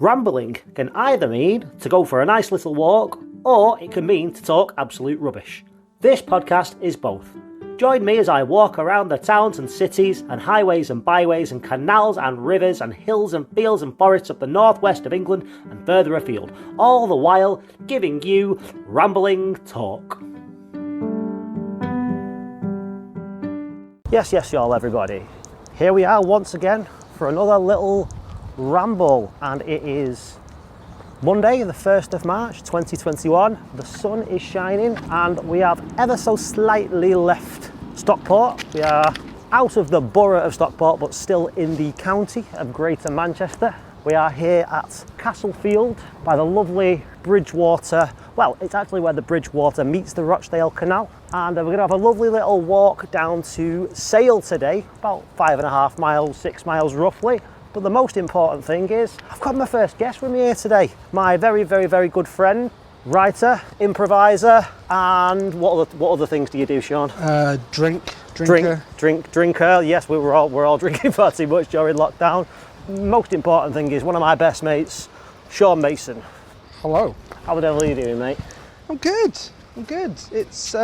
Rambling can either mean to go for a nice little walk, or it can mean to talk absolute rubbish. This podcast is both. Join me as I walk around the towns and cities and highways and byways and canals and rivers and hills and fields and forests of the northwest of England and further afield, all the while giving you rambling talk. Yes, y'all, everybody. Here we are once again for another little ramble, and it is Monday, the 1st of March 2021. The sun is shining and we have ever so slightly left Stockport. We are out of the borough of Stockport but still in the county of Greater Manchester. We are here at Castlefield by the lovely Bridgewater. Well, it's actually where the Bridgewater meets the Rochdale Canal, and we're going to have a lovely little walk down to Sale today, about 5.5 miles, 6 miles roughly. But the most important thing is I've got my first guest with me here today. My very, very, very good friend, writer, improviser, and what other things do you do, Sean? Drinker. Drinker. Yes, we're all drinking far too much during lockdown. Most important thing is one of my best mates, Sean Mason. Hello. How the devil are you doing, mate? I'm good. It's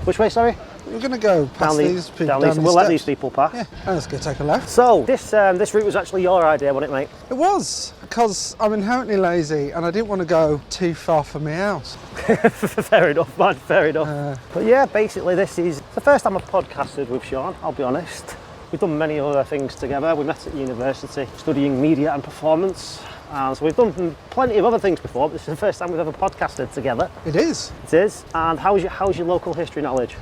Which way, sorry? we're gonna go past these people. We'll let these people pass. Yeah, and let's go take a left. So this route was actually your idea, wasn't it, mate? It was, because I'm inherently lazy and I didn't want to go too far from my house. Fair enough, man, fair enough. But yeah, basically this is the first time I've podcasted with Sean, I'll be honest. We've done many other things together. We met at university studying media and performance. So we've done plenty of other things before, but this is the first time we've ever podcasted together. It is. It is. And how's your local history knowledge?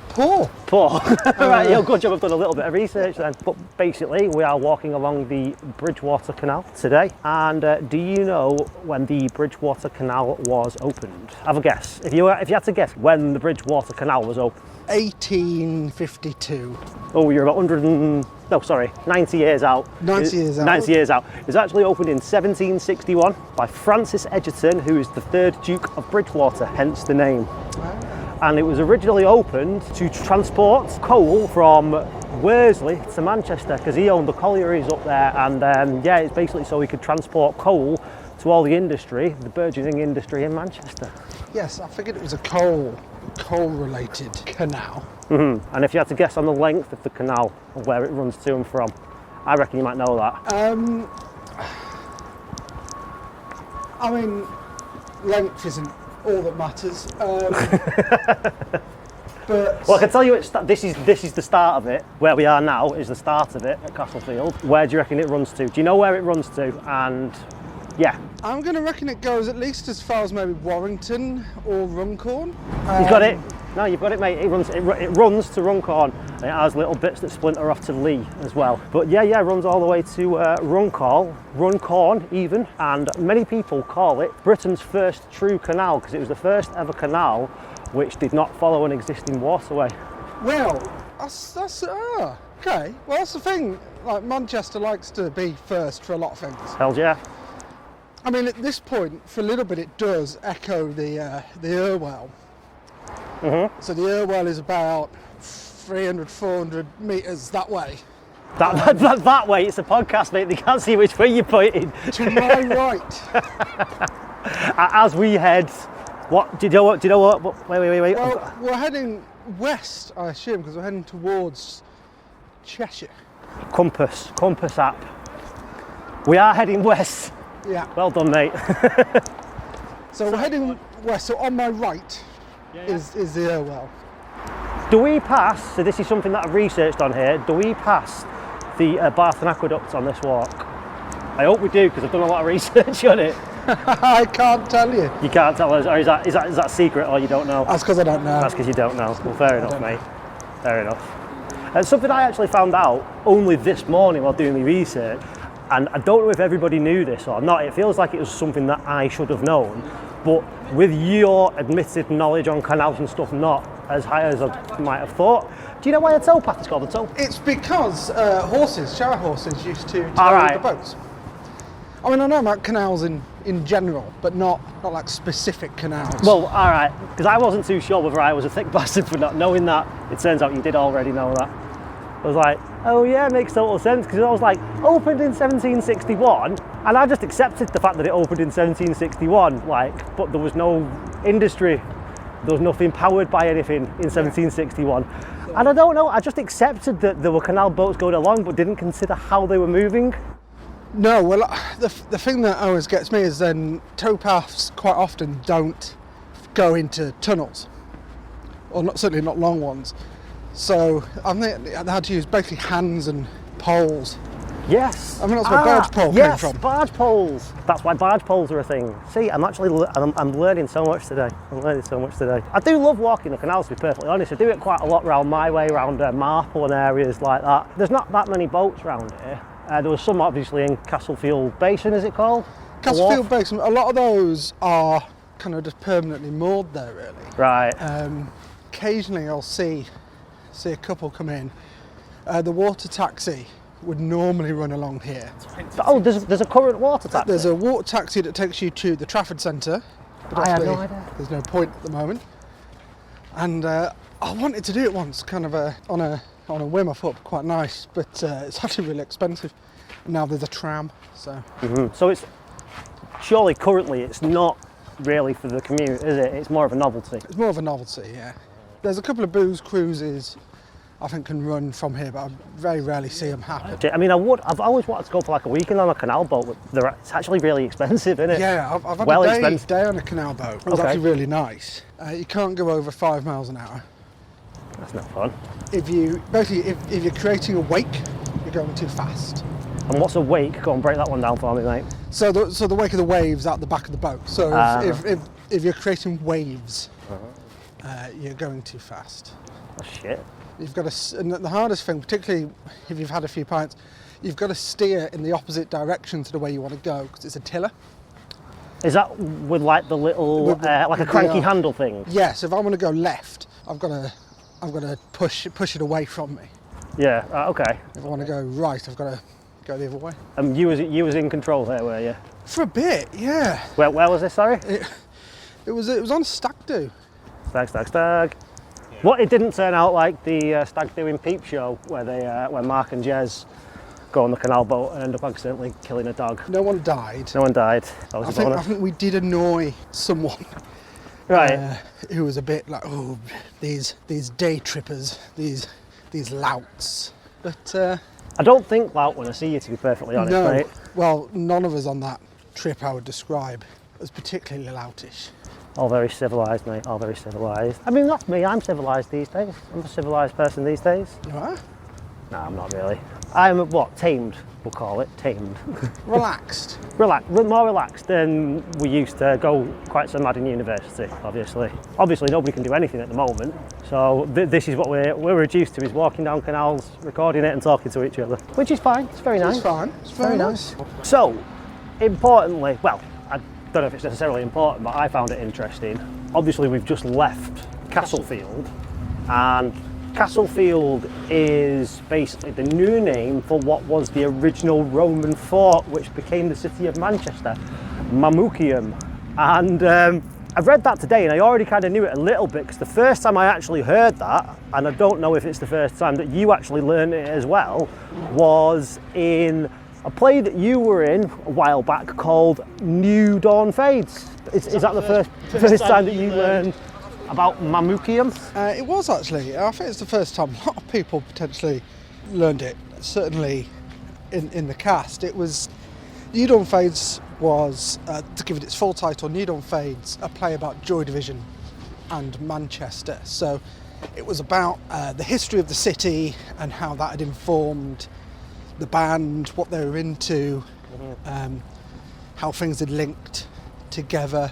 Poor. Right, yeah, good job. I've done a little bit of research then. But basically, we are walking along the Bridgewater Canal today. And do you know when the Bridgewater Canal was opened? Have a guess. If you had to guess when the Bridgewater Canal was opened. 1852. Oh, you're about 90 years out. 90 years out. 90 years out. It was actually opened in 1761 by Francis Egerton, who is the 3rd Duke of Bridgewater, hence the name. And it was originally opened to transport coal from Worsley to Manchester, because he owned the collieries up there, and it's basically so he could transport coal to all the industry, the burgeoning industry in Manchester. Yes, I figured it was a coal-related canal. Mm-hmm. And if you had to guess on the length of the canal, or where it runs to and from, I reckon you might know that. I mean, length isn't all that matters. But well, I can tell you this is the start of it. Where we are now is the start of it at Castlefield. Where do you reckon it runs to? Do you know where it runs to? And yeah, I'm going to reckon it goes at least as far as maybe Warrington or Runcorn. You've got it. No, you've got it, mate. It runs to Runcorn. And it has little bits that splinter off to Lee as well. But yeah, it runs all the way to Runcorn even. And many people call it Britain's first true canal, because it was the first ever canal which did not follow an existing waterway. Well, that's okay. Well, that's the thing. Like, Manchester likes to be first for a lot of things. Hell yeah. I mean, at this point, for a little bit, it does echo the Irwell. Mm-hmm. So the Irwell is about 300, 400 metres that way. That way, it's a podcast, mate. They can't see which way you're pointing. To my right. As we head, what? Do you know what? Wait. Well, we're heading west, I assume, because we're heading towards Cheshire. Compass app. We are heading west. Yeah. Well done, mate. So we're heading west. So on my right is the Irwell. Do we pass? So this is something that I've researched on here. Do we pass the Barton Aquaduct on this walk? I hope we do, because I've done a lot of research on it. I can't tell you. You can't tell us, or is that secret, or you don't know? That's because I don't know. That's because you don't know. Well, fair enough, mate. Fair enough. And something I actually found out only this morning while doing the research, and I don't know if everybody knew this or not. It feels like it was something that I should have known, but with your admitted knowledge on canals and stuff not as high as I might have thought, do you know why a tow path is called a tow? It's because shower horses used to tow the boats. I mean, I know about canals in general, but not like specific canals. Well, all right, because I wasn't too sure whether I was a thick bastard for not knowing that. It turns out you did already know that. I was like, oh yeah, makes total sense, because I was like, opened in 1761, and I just accepted the fact that it opened in 1761, like, but there was no industry, there was nothing powered by anything in 1761. And I don't know, I just accepted that there were canal boats going along, but didn't consider how they were moving. No, well, the thing that always gets me is then towpaths quite often don't go into tunnels, or certainly not long ones. So I think they had to use basically hands and poles. Yes. I mean, that's where barge pole came from. Barge poles. That's why barge poles are a thing. See, I'm learning so much today. I do love walking the canals, to be perfectly honest. I do it quite a lot around my way, around Marple and areas like that. There's not that many boats around here. There was some obviously in Castlefield Basin, is it called? Castlefield Basin. A lot of those are kind of just permanently moored there, really. Right. Occasionally I'll see a couple come in. The water taxi would normally run along here. Oh, there's a current water taxi? There's a water taxi that takes you to the Trafford Centre. But I have no idea. There's no point at the moment. And I wanted to do it once, kind of on a whim. I thought quite nice, but it's actually really expensive. And now there's a tram, so. So it's surely currently it's not really for the commute, is it? It's more of a novelty. It's more of a novelty, yeah. There's a couple of booze cruises I think can run from here, but I very rarely see them happen. I mean, I've always wanted to go for like a weekend on a canal boat, but it's actually really expensive, isn't it? Yeah, I've had a day on a canal boat. It was actually really nice. You can't go over 5 miles an hour. That's not fun. If you're creating a wake, you're going too fast. And what's a wake? Go and break that one down for me, mate. So the wake of the waves out the back of the boat. So if you're creating waves, you're going too fast. Oh shit. You've got to, and the hardest thing, particularly if you've had a few pints, you've got to steer in the opposite direction to the way you want to go, because it's a tiller. Is that with like the little, like a cranky handle thing? Yes, if I want to go left, I've got to push it away from me. Yeah, okay. If I want to go right, I've got to go the other way. You was in control there, were you? For a bit, yeah. Where was this, sorry? It was on Stag Do. Stag. What, it didn't turn out like the Stag Do in Peep Show, where Mark and Jez go on the canal boat and end up accidentally killing a dog. No one died. I think we did annoy someone. Right. Who was a bit like, oh, these day trippers, these louts. But I don't think lout when I see you, to be perfectly honest, no. mate. Well, none of us on that trip I would describe as particularly loutish. All very civilised, mate, all very civilised. I mean, that's me, I'm civilised these days. I'm a civilised person these days. You are? No, I'm not really. I'm, tamed, we'll call it, tamed. Relaxed? More relaxed than we used to go quite so mad in university, obviously. Obviously, nobody can do anything at the moment, so this is what we're reduced to, is walking down canals, recording it and talking to each other, which is fine, it's very nice. It's fine, it's very nice. So, importantly, well, I don't know if it's necessarily important, but I found it interesting. Obviously, we've just left Castlefield, and Castlefield is basically the new name for what was the original Roman fort, which became the city of Manchester, Mamucium. And I read that today, and I already kind of knew it a little bit, because the first time I actually heard that, and I don't know if it's the first time that you actually learned it as well, was in a play that you were in a while back called New Dawn Fades. Is that the first time that you learned about Mamucium? It was actually. I think it's the first time a lot of people potentially learned it, certainly in the cast. It was, New Dawn Fades was, to give it its full title, New Dawn Fades, a play about Joy Division and Manchester. So it was about the history of the city and how that had informed the band, what they were into, how things had linked together.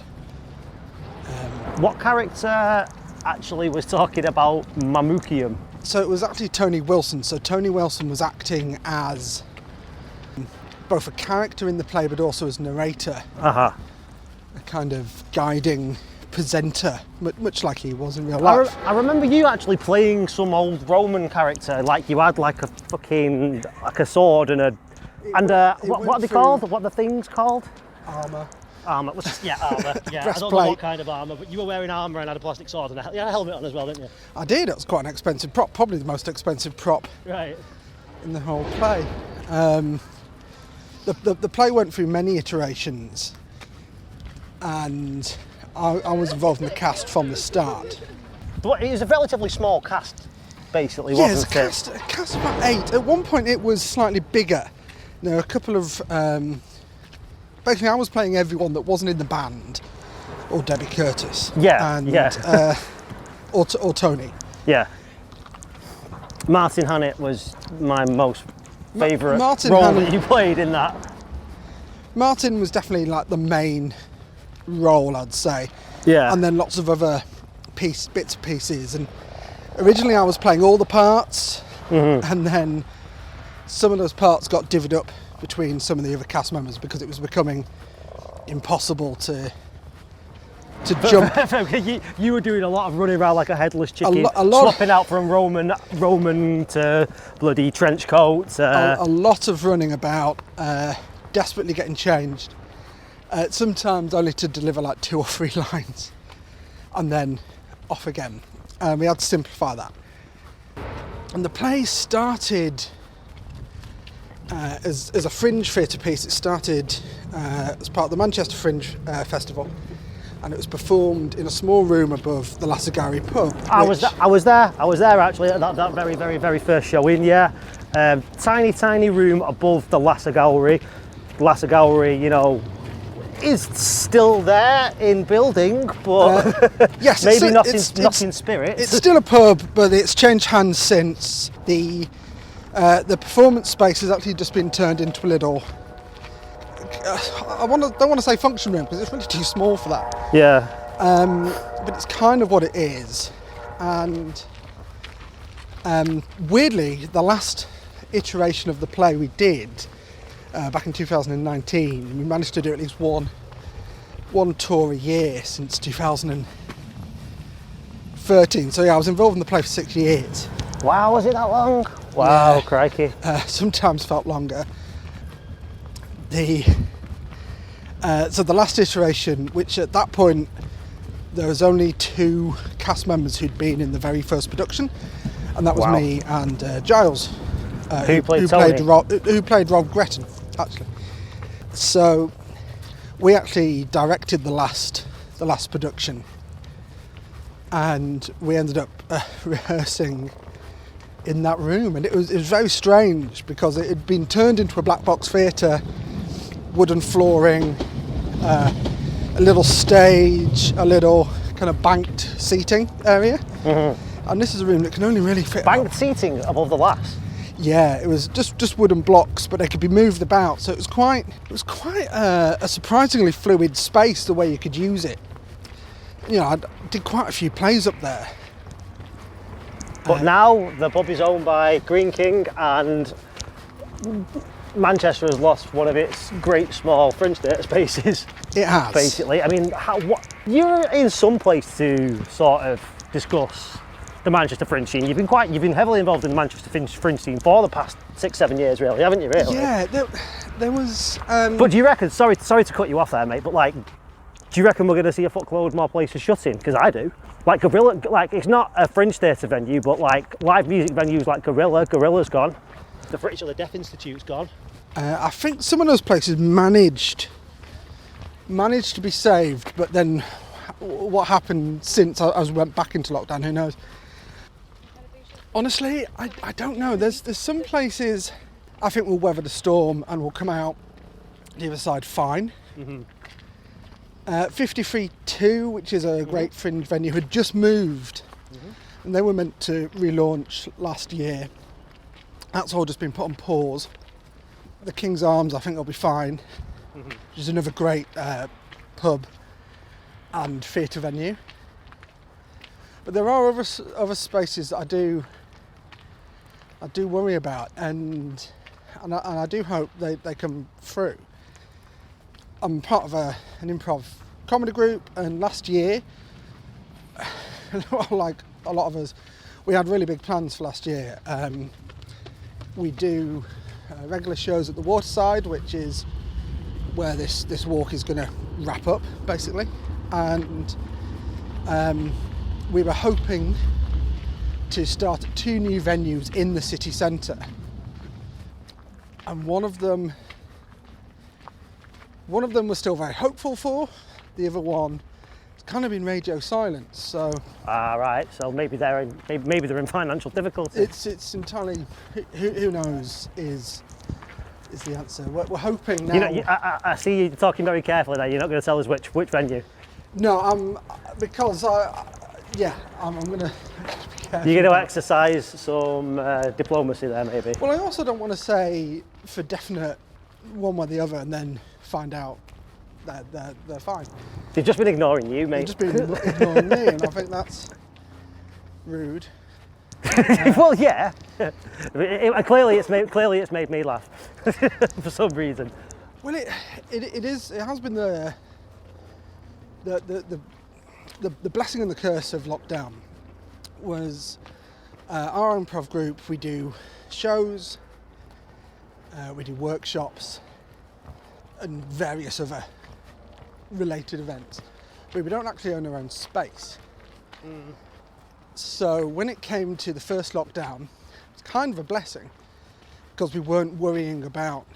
What character actually was talking about Mamucium? So it was actually Tony Wilson. So Tony Wilson was acting as both a character in the play, but also as narrator. A kind of guiding presenter, much like he was in real life. I remember you actually playing some old Roman character, like you had like a fucking, like a sword and what are they called? What are the things called? Armour. Armour. Yeah, armour. Yeah, I don't know Breastplate. what kind of armour, but you were wearing armour and had a plastic sword and you had a helmet on as well, didn't you? I did. It was quite an expensive prop, probably the most expensive prop Right. in the whole play. The play went through many iterations, and I was involved in the cast from the start. But it was a relatively small cast, basically, Yeah, wasn't it's a cast of about 8. At one point it was slightly bigger. There were a couple of... basically I was playing everyone that wasn't in the band, or Debbie Curtis. Yeah, and, yeah. or Tony. Yeah. Martin Hannett was my most favourite Martin role Hannett- that you played in that. Martin was definitely like the main role, I'd say. Yeah. And then lots of other bits and pieces. And originally I was playing all the parts, and then some of those parts got divvied up between some of the other cast members because it was becoming impossible to jump. you were doing a lot of running around like a headless chicken, a lot. swapping out from Roman to bloody trench coats. A lot of running about, desperately getting changed. Sometimes only to deliver like 2 or 3 lines, and then off again. We had to simplify that. And the play started as a fringe theatre piece. It started as part of the Manchester Fringe Festival, and it was performed in a small room above the Lassegarry pub. I was there actually at that very, very, very first showing. Yeah, tiny room above the Lassegarry. Lassegarry, you know, is still there in building, but yes, maybe not it's in spirit. It's still a pub, but it's changed hands since. The performance space has actually just been turned into a little. Don't want to say function room because it's really too small for that. Yeah. But it's kind of what it is, and weirdly, the last iteration of the play we did back in 2019, we managed to do at least one tour a year since 2013. So yeah, I was involved in the play for 6 years. Wow, was it that long? Wow, yeah. Crikey. Sometimes felt longer. So the last iteration, which at that point there was only 2 cast members who'd been in the very first production, and that was me and Giles, who played Rob Gretton, actually. So we actually directed the last production, and we ended up rehearsing in that room, and it was very strange because it had been turned into a black box theatre, wooden flooring, a little stage, a little kind of banked seating area, and this is a room that can only really fit banked seating above the Lass. Yeah, it was just wooden blocks, but they could be moved about, so it was quite a surprisingly fluid space the way you could use it. You know, I did quite a few plays up there. But now the pub is owned by Green King, and Manchester has lost one of its great small fringe theatre spaces. It has. Basically, I mean, you're in some place to sort of discuss the Manchester fringe scene. You've been heavily involved in the Manchester fringe scene for the past 6-7 years, really, haven't you? Really? Yeah, there was. But do you reckon? Sorry to cut you off there, mate. But like, do you reckon we're going to see a fuckload more places shutting? Because I do. Like Gorilla, like it's not a fringe theatre venue, but like live music venues like Gorilla's gone. The British or the Deaf Institute's gone. I think some of those places managed to be saved, but then what happened since as we went back into lockdown, who knows? Honestly, I don't know. There's some places I think will weather the storm and will come out the other side fine. 53-2, which is a great fringe venue, had just moved, and they were meant to relaunch last year. That's all just been put on pause. The King's Arms, I think, will be fine, which is another great pub and theatre venue. But there are other spaces that I do worry about, and I do hope they come through. I'm part of an improv comedy group, and last year, like a lot of us, we had really big plans for last year. We do regular shows at the Waterside, which is where this walk is going to wrap up, basically. And we were hoping to start at 2 new venues in the city centre. And one of them we're still very hopeful for. The other one has kind of been radio silence. So right. So maybe they're in financial difficulty. It's entirely who knows is the answer. We're hoping now. You know, I see you talking very carefully there. You're not going to tell us which venue. No, I'm going to. You're going to exercise some diplomacy there, maybe. Well, I also don't want to say for definite one way or the other and then find out that they're fine. They've just been ignoring you, mate. They've just been ignoring me, and I think that's rude. Well, yeah. Clearly, it's made me laugh for some reason. Well, it has been the blessing and the curse of lockdown. Was our improv group. We do shows, we do workshops, and various other related events, but we don't actually own our own space. So when it came to the first lockdown, it's kind of a blessing because we weren't worrying about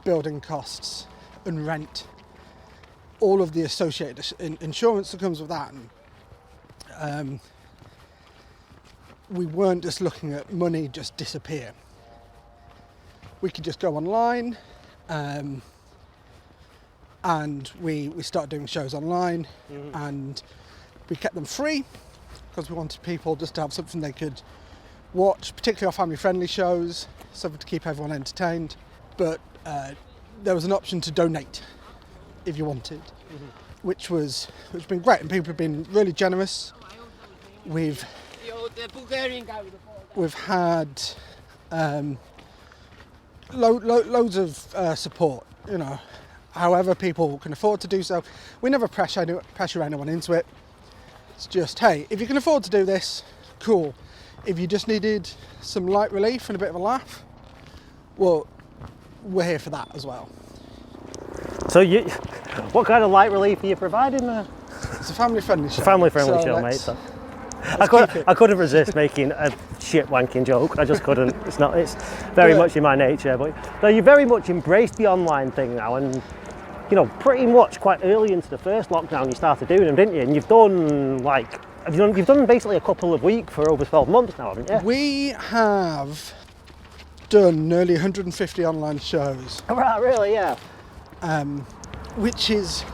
building costs and rent, all of the associated insurance that comes with that. And we weren't just looking at money just disappear. We could just go online, and we started doing shows online, and we kept them free because we wanted people just to have something they could watch, particularly our family-friendly shows, something to keep everyone entertained. But there was an option to donate if you wanted, which has been great, and people have been really generous. We've had loads of support, you know, however people can afford to do so. We never pressure anyone into it. It's just, hey, if you can afford to do this, cool. If you just needed some light relief and a bit of a laugh, well, we're here for that as well. So what kind of light relief are you providing there? It's a family-friendly show. Family-friendly show, mate. So. I couldn't resist making a shit wanking joke. I just couldn't. It's very much in my nature. But no, you very much embraced the online thing now, and you know, pretty much quite early into the first lockdown, you started doing them, didn't you? And you've done basically a couple of weeks for over 12 months now, haven't you? We have done nearly 150 online shows. Right, really, yeah. Which is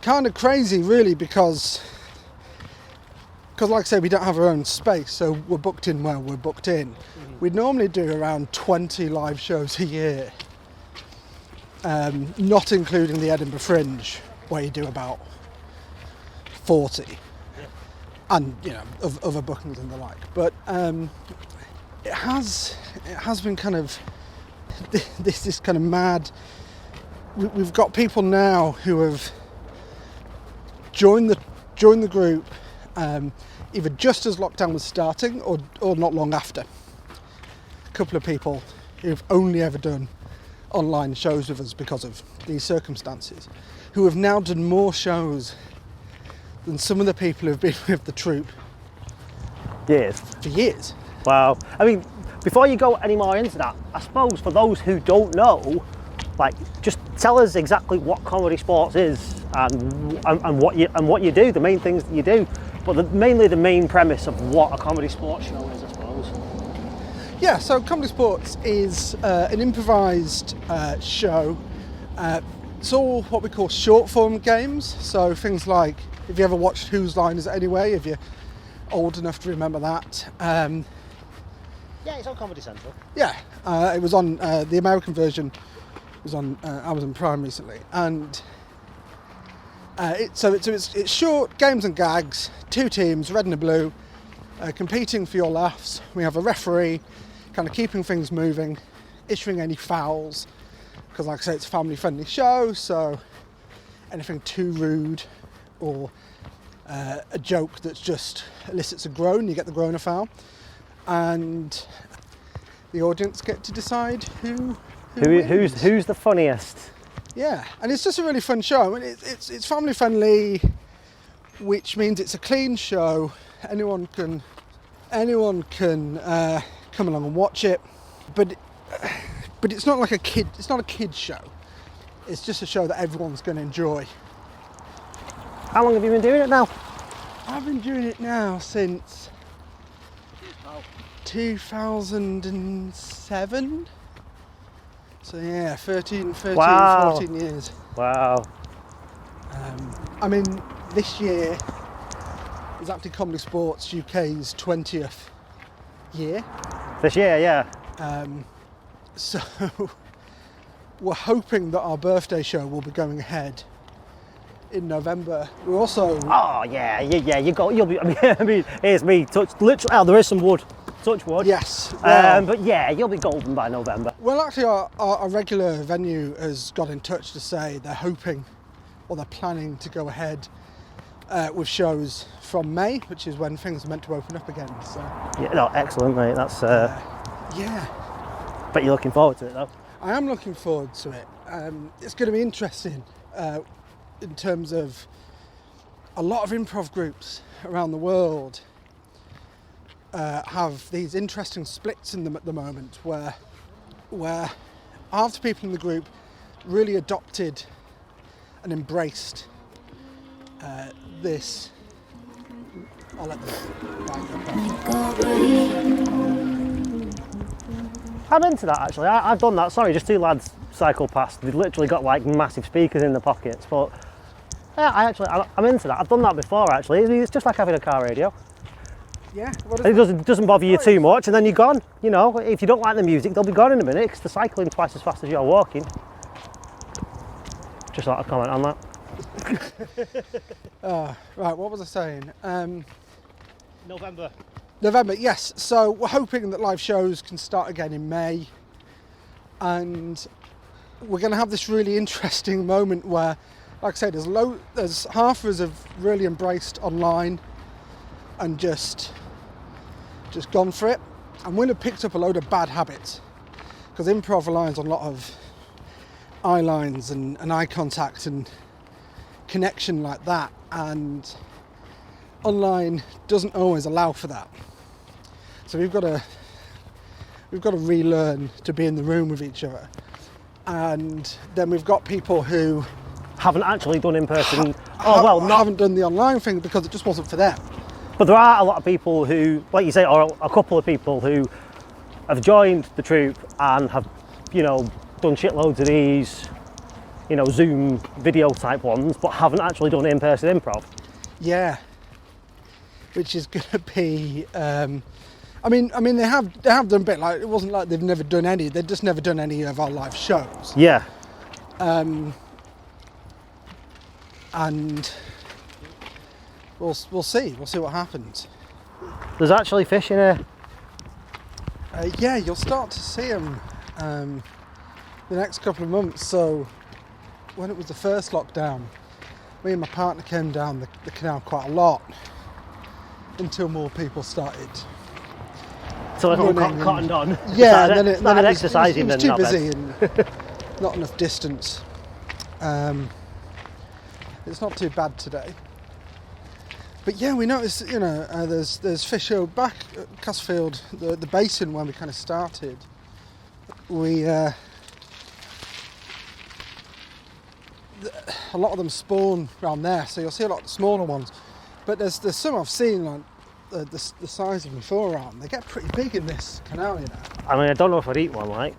kind of crazy, really, because like I say, we don't have our own space, so we're booked in where we're booked in. We'd normally do around 20 live shows a year, not including the Edinburgh Fringe, where you do about 40, and you know, of other bookings and the like. But it has been kind of this kind of mad. We've got people now who have joined the group. Either just as lockdown was starting or not long after. A couple of people who've only ever done online shows with us because of these circumstances, who have now done more shows than some of the people who've been with the troupe for years. Wow. I mean, before you go any more into that, I suppose for those who don't know, like, just tell us exactly what Comedysportz is and what you do, the main things that you do. But mainly the main premise of what a Comedysportz show is, I suppose. Yeah, so Comedysportz is an improvised show. It's all what we call short form games. So things like, if you ever watched Whose Line Is It Anyway, if you're old enough to remember that. Yeah, it's on Comedy Central. Yeah, it was on, the American version was on Amazon Prime recently. And it's short games and gags, 2 teams, red and a blue, competing for your laughs. We have a referee kind of keeping things moving, issuing any fouls, because like I say, it's a family-friendly show, so anything too rude or a joke that just elicits a groan, you get the groaner foul, and the audience get to decide who's the funniest. Yeah, and it's just a really fun show. I mean, it's family friendly, which means it's a clean show. Anyone can come along and watch it, but it's not like a kid. It's not a kid show. It's just a show that everyone's going to enjoy. How long have you been doing it now? I've been doing it now since 2007. So yeah, 13, Wow. 14 years. Wow. I mean, this year is actually Comedysportz UK's 20th year. This year, yeah. So we're hoping that our birthday show will be going ahead in November. We're also... Oh yeah. You'll be. I mean, here's me. Literally. Oh, there is some wood. Touch wood. Yes. Well, But yeah, you'll be golden by November. well, actually, our regular venue has got in touch to say they're hoping, or they're planning to go ahead with shows from May, which is when things are meant to open up again. So. Yeah. No, excellent, mate. That's. Yeah. But you're looking forward to it, though. I am looking forward to it. It's going to be interesting in terms of a lot of improv groups around the world have these interesting splits in them at the moment where half the people in the group really adopted and embraced this. I'll let them I'm into that actually. I've done that. Sorry, just two lads cycle past. They've literally got like massive speakers in their pockets. But yeah, I'm into that. I've done that before actually. It's just like having a car radio. Yeah. It doesn't bother you too much, and then you're gone. You know, if you don't like the music, they'll be gone in a minute because they're cycling twice as fast as you're walking. Just thought I'd comment on that. Right. What was I saying? November. November, yes. So we're hoping that live shows can start again in May, and we're going to have this really interesting moment where, like I said, there's half of us have really embraced online and just gone for it, and we'll have picked up a load of bad habits because improv relies on a lot of eye lines and eye contact and connection like that, and online doesn't always allow for that. So we've got to relearn to be in the room with each other. And then we've got people who Haven't actually done in person. Haven't done the online thing because it just wasn't for them. But there are a lot of people who, like you say, or a couple of people who have joined the troupe and have, done shitloads of these, Zoom video type ones, but haven't actually done in-person improv. Yeah, which is going to be. I mean, they have done a bit. Like, it wasn't like they've never done any. They've just never done any of our live shows. Yeah. And we'll see. We'll see what happens. There's actually fish in here. Yeah, you'll start to see them the next couple of months. So when it was the first lockdown, me and my partner came down the canal quite a lot until more people started. So everyone cottoned on. Yeah, and then exercising. It was too busy and not enough distance. It's not too bad today. But yeah, we noticed, there's fish over back at Castlefield, the basin where we kind of started. A lot of them spawn around there, so you'll see a lot of the smaller ones. But there's some I've seen, like the size of them forearm. They get pretty big in this canal, I mean, I don't know if I'd eat one, like.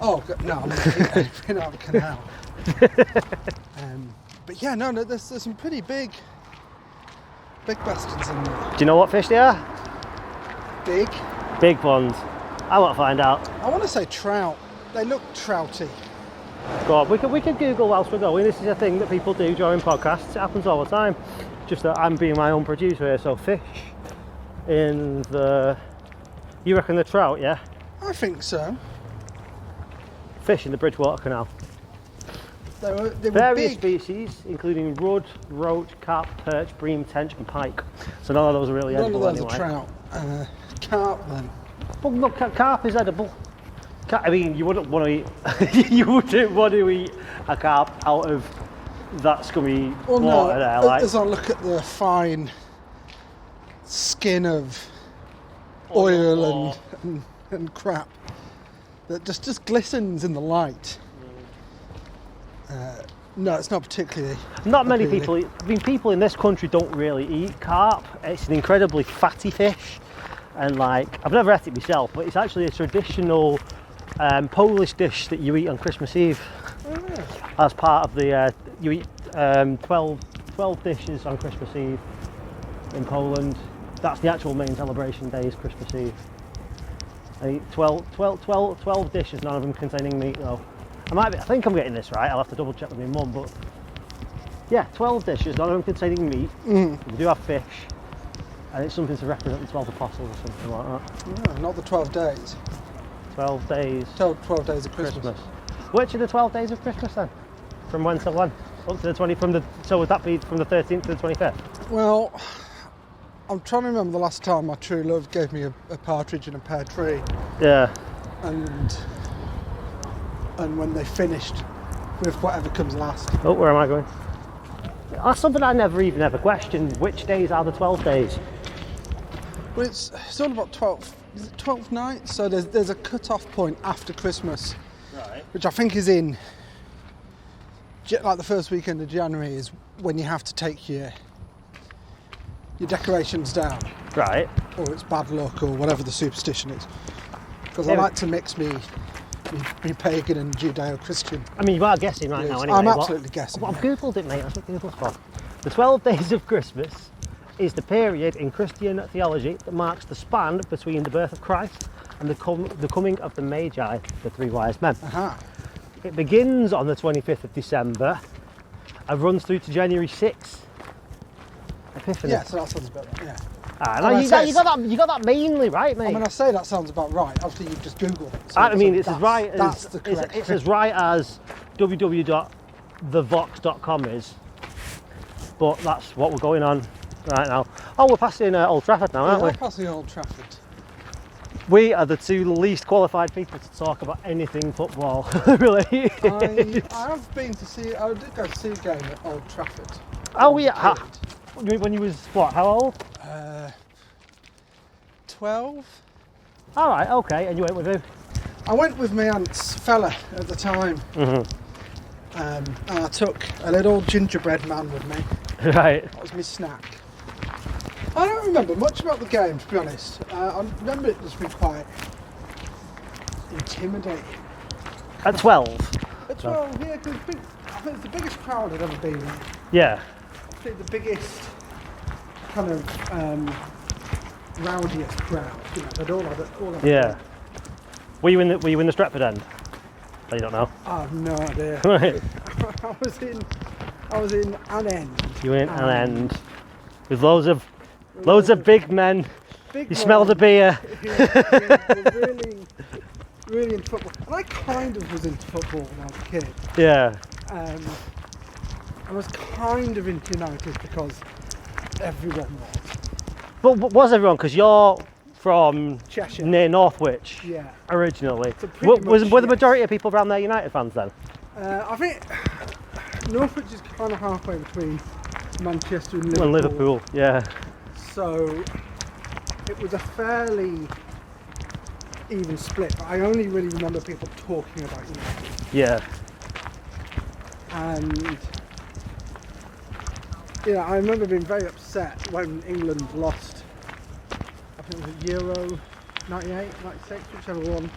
Oh no, I'm not eating anything out of the canal. But yeah, no, there's some pretty big bastards in there. Do you know what fish they are? Big? Big ones. I want to find out. I want to say trout. They look trouty. God, we could Google whilst we're going. This is a thing that people do during podcasts. It happens all the time. Just that I'm being my own producer here. So fish in the... You reckon the trout, yeah? I think so. Fish in the Bridgewater Canal. They were Various big. species, including rudd, roach, carp, perch, bream, tench and pike. So none of those are really edible anyway. None of those are trout. Carp then. Well, look, carp is edible. I mean, you wouldn't want to eat. You wouldn't want to eat a carp out of that scummy water there. Like, as I look at the fine skin of oil and crap that just glistens in the light. No, it's not particularly. Not many appealing. people. I mean, people in this country don't really eat carp. It's an incredibly fatty fish, and like I've never had it myself, but it's actually a traditional Polish dish that you eat on Christmas Eve. As part of the you eat 12 dishes on Christmas Eve in Poland. That's the actual main celebration day, is Christmas Eve. I eat 12 dishes, none of them containing meat though. I think I'm getting this right, I'll have to double check with my mum, but yeah, 12 dishes, none of them containing meat. We do have fish, and it's something to represent the 12 apostles or something like that. No, not the 12 days. 12 days. 12 days of Christmas. Which are the 12 days of Christmas then? From when to when? Up to the 20, so would that be from the 13th to the 25th? Well, I'm trying to remember the last time my true love gave me a partridge in a pear tree. Yeah. And when they finished with whatever comes last. Oh, where am I going? That's something I never even ever questioned. Which days are the 12 days? Well, it's all about 12th night, so there's a cut-off point after Christmas, Right. which I think is in, like the first weekend of January is when you have to take your decorations down. Right. Or it's bad luck or whatever the superstition is. Because I Yeah. like to mix me pagan and Judeo-Christian. I mean, you are guessing right now anyway. I'm absolutely guessing. I've Googled it, mate. That's what Google's for. The 12 days of Christmas is the period in Christian theology that marks the span between the birth of Christ and the coming of the Magi, the three wise men. Aha. It begins on the 25th of December and runs through to January 6th. Epiphany. Yeah, so that sounds about right, yeah. No, you got that mainly right, mate. I mean, I say that sounds about right. Obviously, you've just Googled it. So, I mean, so it's as right as that's the correct. it's as right as www.thevox.com is, but that's what we're going on right now. Oh, we're passing Old Trafford now, aren't we? We're passing Old Trafford. We are the two least qualified people to talk about anything football related. I have been to see. I did go to see a game at Old Trafford. Oh yeah. When you was what? How old? 12. All right. Okay. And you went with who? I went with my aunt's fella at the time. And I took a little gingerbread man with me. Right. That was my snack. I don't remember much about the game, to be honest. I remember it just being quite intimidating. At 12. At 12, yeah, because I think it's the biggest crowd I'd ever been in. Yeah. I think the biggest kind of rowdiest crowd. You know, they'd all have Yeah. Were you in the Stretford end? Oh, you don't know. I have no idea. Right. I was in an end. You were in an end with loads of big men. Big You smell the beer. who were really into football. And I kind of was into football when I was a kid. Yeah. I was kind of into United because everyone was. But was everyone? Because you're from Cheshire. near Northwich. Yeah. Originally. So pretty Were much, the majority of people around there United fans then? I think Northwich is kind of halfway between Manchester and And Liverpool. Yeah. So it was a fairly even split, but I only really remember people talking about United. Yeah. And I remember being very upset when England lost. I think it was Euro 98, 96, whichever one.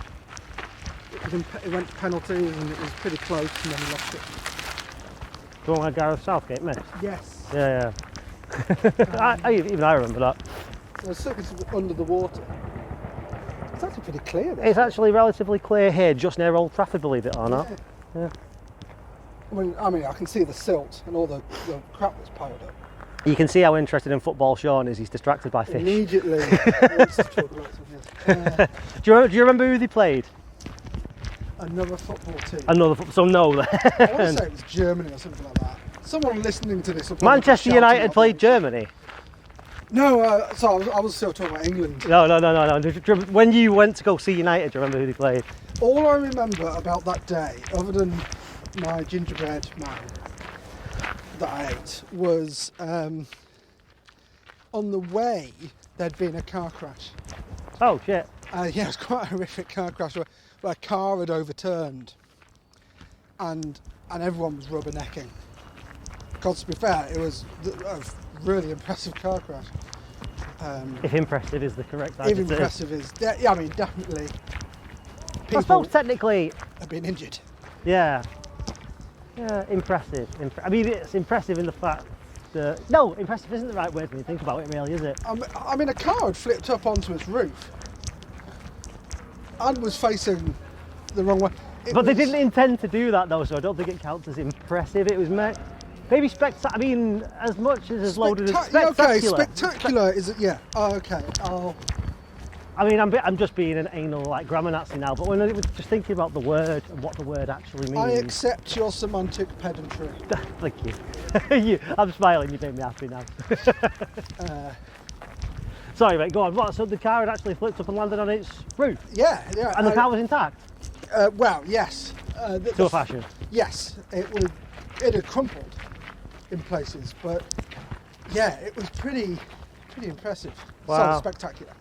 It went to penalties and it was pretty close, and then we lost it. The one where Gareth Southgate missed? Yes. Yeah. Even I remember that. I was certainly under the water. It's actually pretty clear there. It's actually relatively clear here, just near Old Trafford, believe it or not. Yeah. I mean, I can see the silt and all the crap that's piled up. You can see how interested in football Sean is. He's distracted by fish. Immediately wants to talk about something. Do you remember who they played? Another football team. So no. I want to say it was Germany or something like that. Someone listening to this will probably Manchester shout United out. played Germany. No, so I was still talking about England. No. When you went to go see United, do you remember who they played? All I remember about that day, other than my gingerbread man that I ate, was on the way there'd been a car crash. Oh shit. Yeah, it was quite a horrific car crash where a car had overturned and everyone was rubbernecking. Because to be fair, it was a really impressive car crash. If impressive is the correct If adjective. impressive is, yeah, I mean, definitely. I suppose technically, have been injured. yeah, impressive. I mean, it's impressive in the fact that impressive isn't the right word when you think about it, really, is it? I mean, a car had flipped up onto its roof and was facing the wrong way. But they didn't intend to do that though, so I don't think it counts as impressive. It was maybe spectacular. I mean, as much as loaded as spectacular. Okay, spectacular is it? Yeah. Oh, okay. I mean, I'm just being an anal grammar Nazi now, but when I was just thinking about the word and what the word actually means. I accept your semantic pedantry. Thank you. I'm smiling. You made me happy now. Sorry, mate. Go on. What? So the car had actually flipped up and landed on its roof? Yeah. And the car was intact? Well, yes. To a fashion. Yes, it had crumpled in places, but yeah, it was pretty impressive. Wow. So spectacular.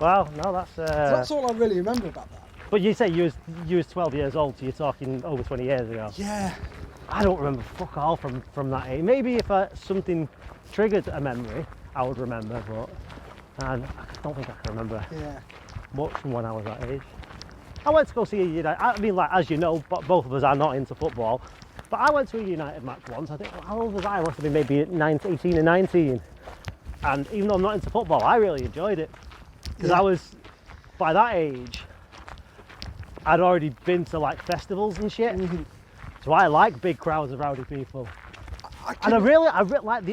Wow, no, that's. So that's all I really remember about that. But you say you was 12 years old, so you're talking over 20 years ago. Yeah. I don't remember fuck all from that age. Maybe if something triggered a memory, I would remember, but I don't think I can remember much from when I was that age. I went to go see a United. I mean, as you know, both of us are not into football, but I went to a United match once. I think, how old was I? I must have been maybe 18 or 19. And even though I'm not into football, I really enjoyed it. Because I was, by that age, I'd already been to festivals and shit. Mm-hmm. So I like big crowds of rowdy people. I really like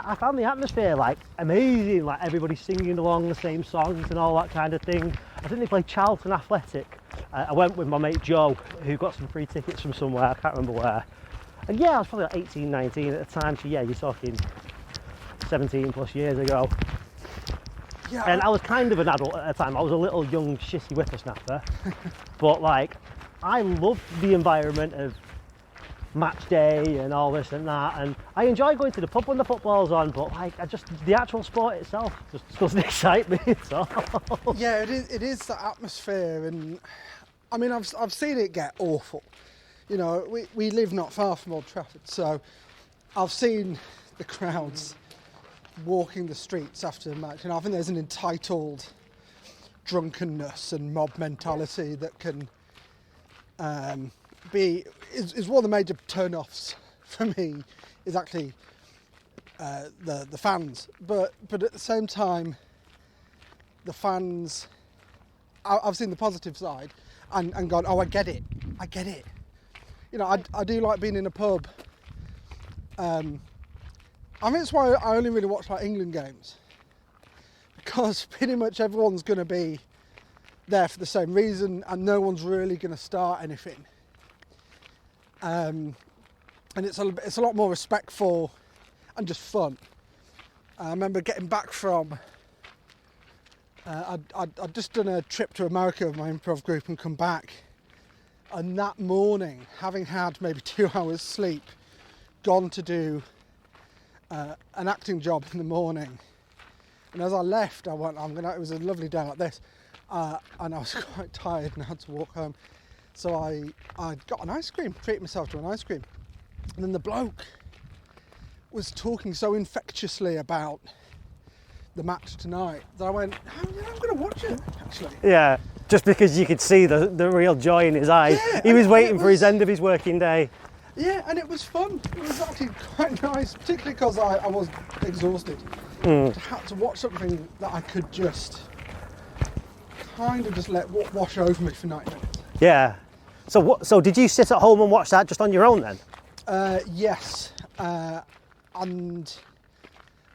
I found the atmosphere amazing, everybody singing along the same songs and all that kind of thing. I think they played Charlton Athletic. I went with my mate Joe, who got some free tickets from somewhere, I can't remember where. And yeah, I was probably 18, 19 at the time, so yeah, you're talking 17 plus years ago. Yeah. And I was kind of an adult at the time. I was a little young shitty whippersnapper. But I loved the environment of match day and all this and that, and I enjoy going to the pub when the football's on, but the actual sport itself just doesn't excite me at all. Yeah, it is that atmosphere, and I mean I've seen it get awful. You know, we live not far from Old Trafford, so I've seen the crowds walking the streets after the match, and I think there's an entitled drunkenness and mob mentality that can is one of the major turn-offs for me, is actually the fans. But at the same time, the fans, I've seen the positive side and gone, oh, I get it. You know, I do like being in a pub. I think that's why I only really watch England games, because pretty much everyone's going to be there for the same reason and no one's really going to start anything. And it's a lot more respectful and just fun. I remember getting back from, I'd just done a trip to America with my improv group and come back, and that morning, having had maybe 2 hours sleep, gone to do an acting job in the morning, and as I left I went, it was a lovely day like this, and I was quite tired and I had to walk home. So I got an ice cream, treated myself to an ice cream. And then the bloke was talking so infectiously about the match tonight that I went, I'm going to watch it, actually. Yeah, just because you could see the real joy in his eyes. Yeah, he was waiting for his end of his working day. Yeah, and it was fun. It was actually quite nice, particularly because I was exhausted. I had to watch something that I could just kind of just let wash over me for 90 minutes. Yeah. So did you sit at home and watch that just on your own then? Yes. And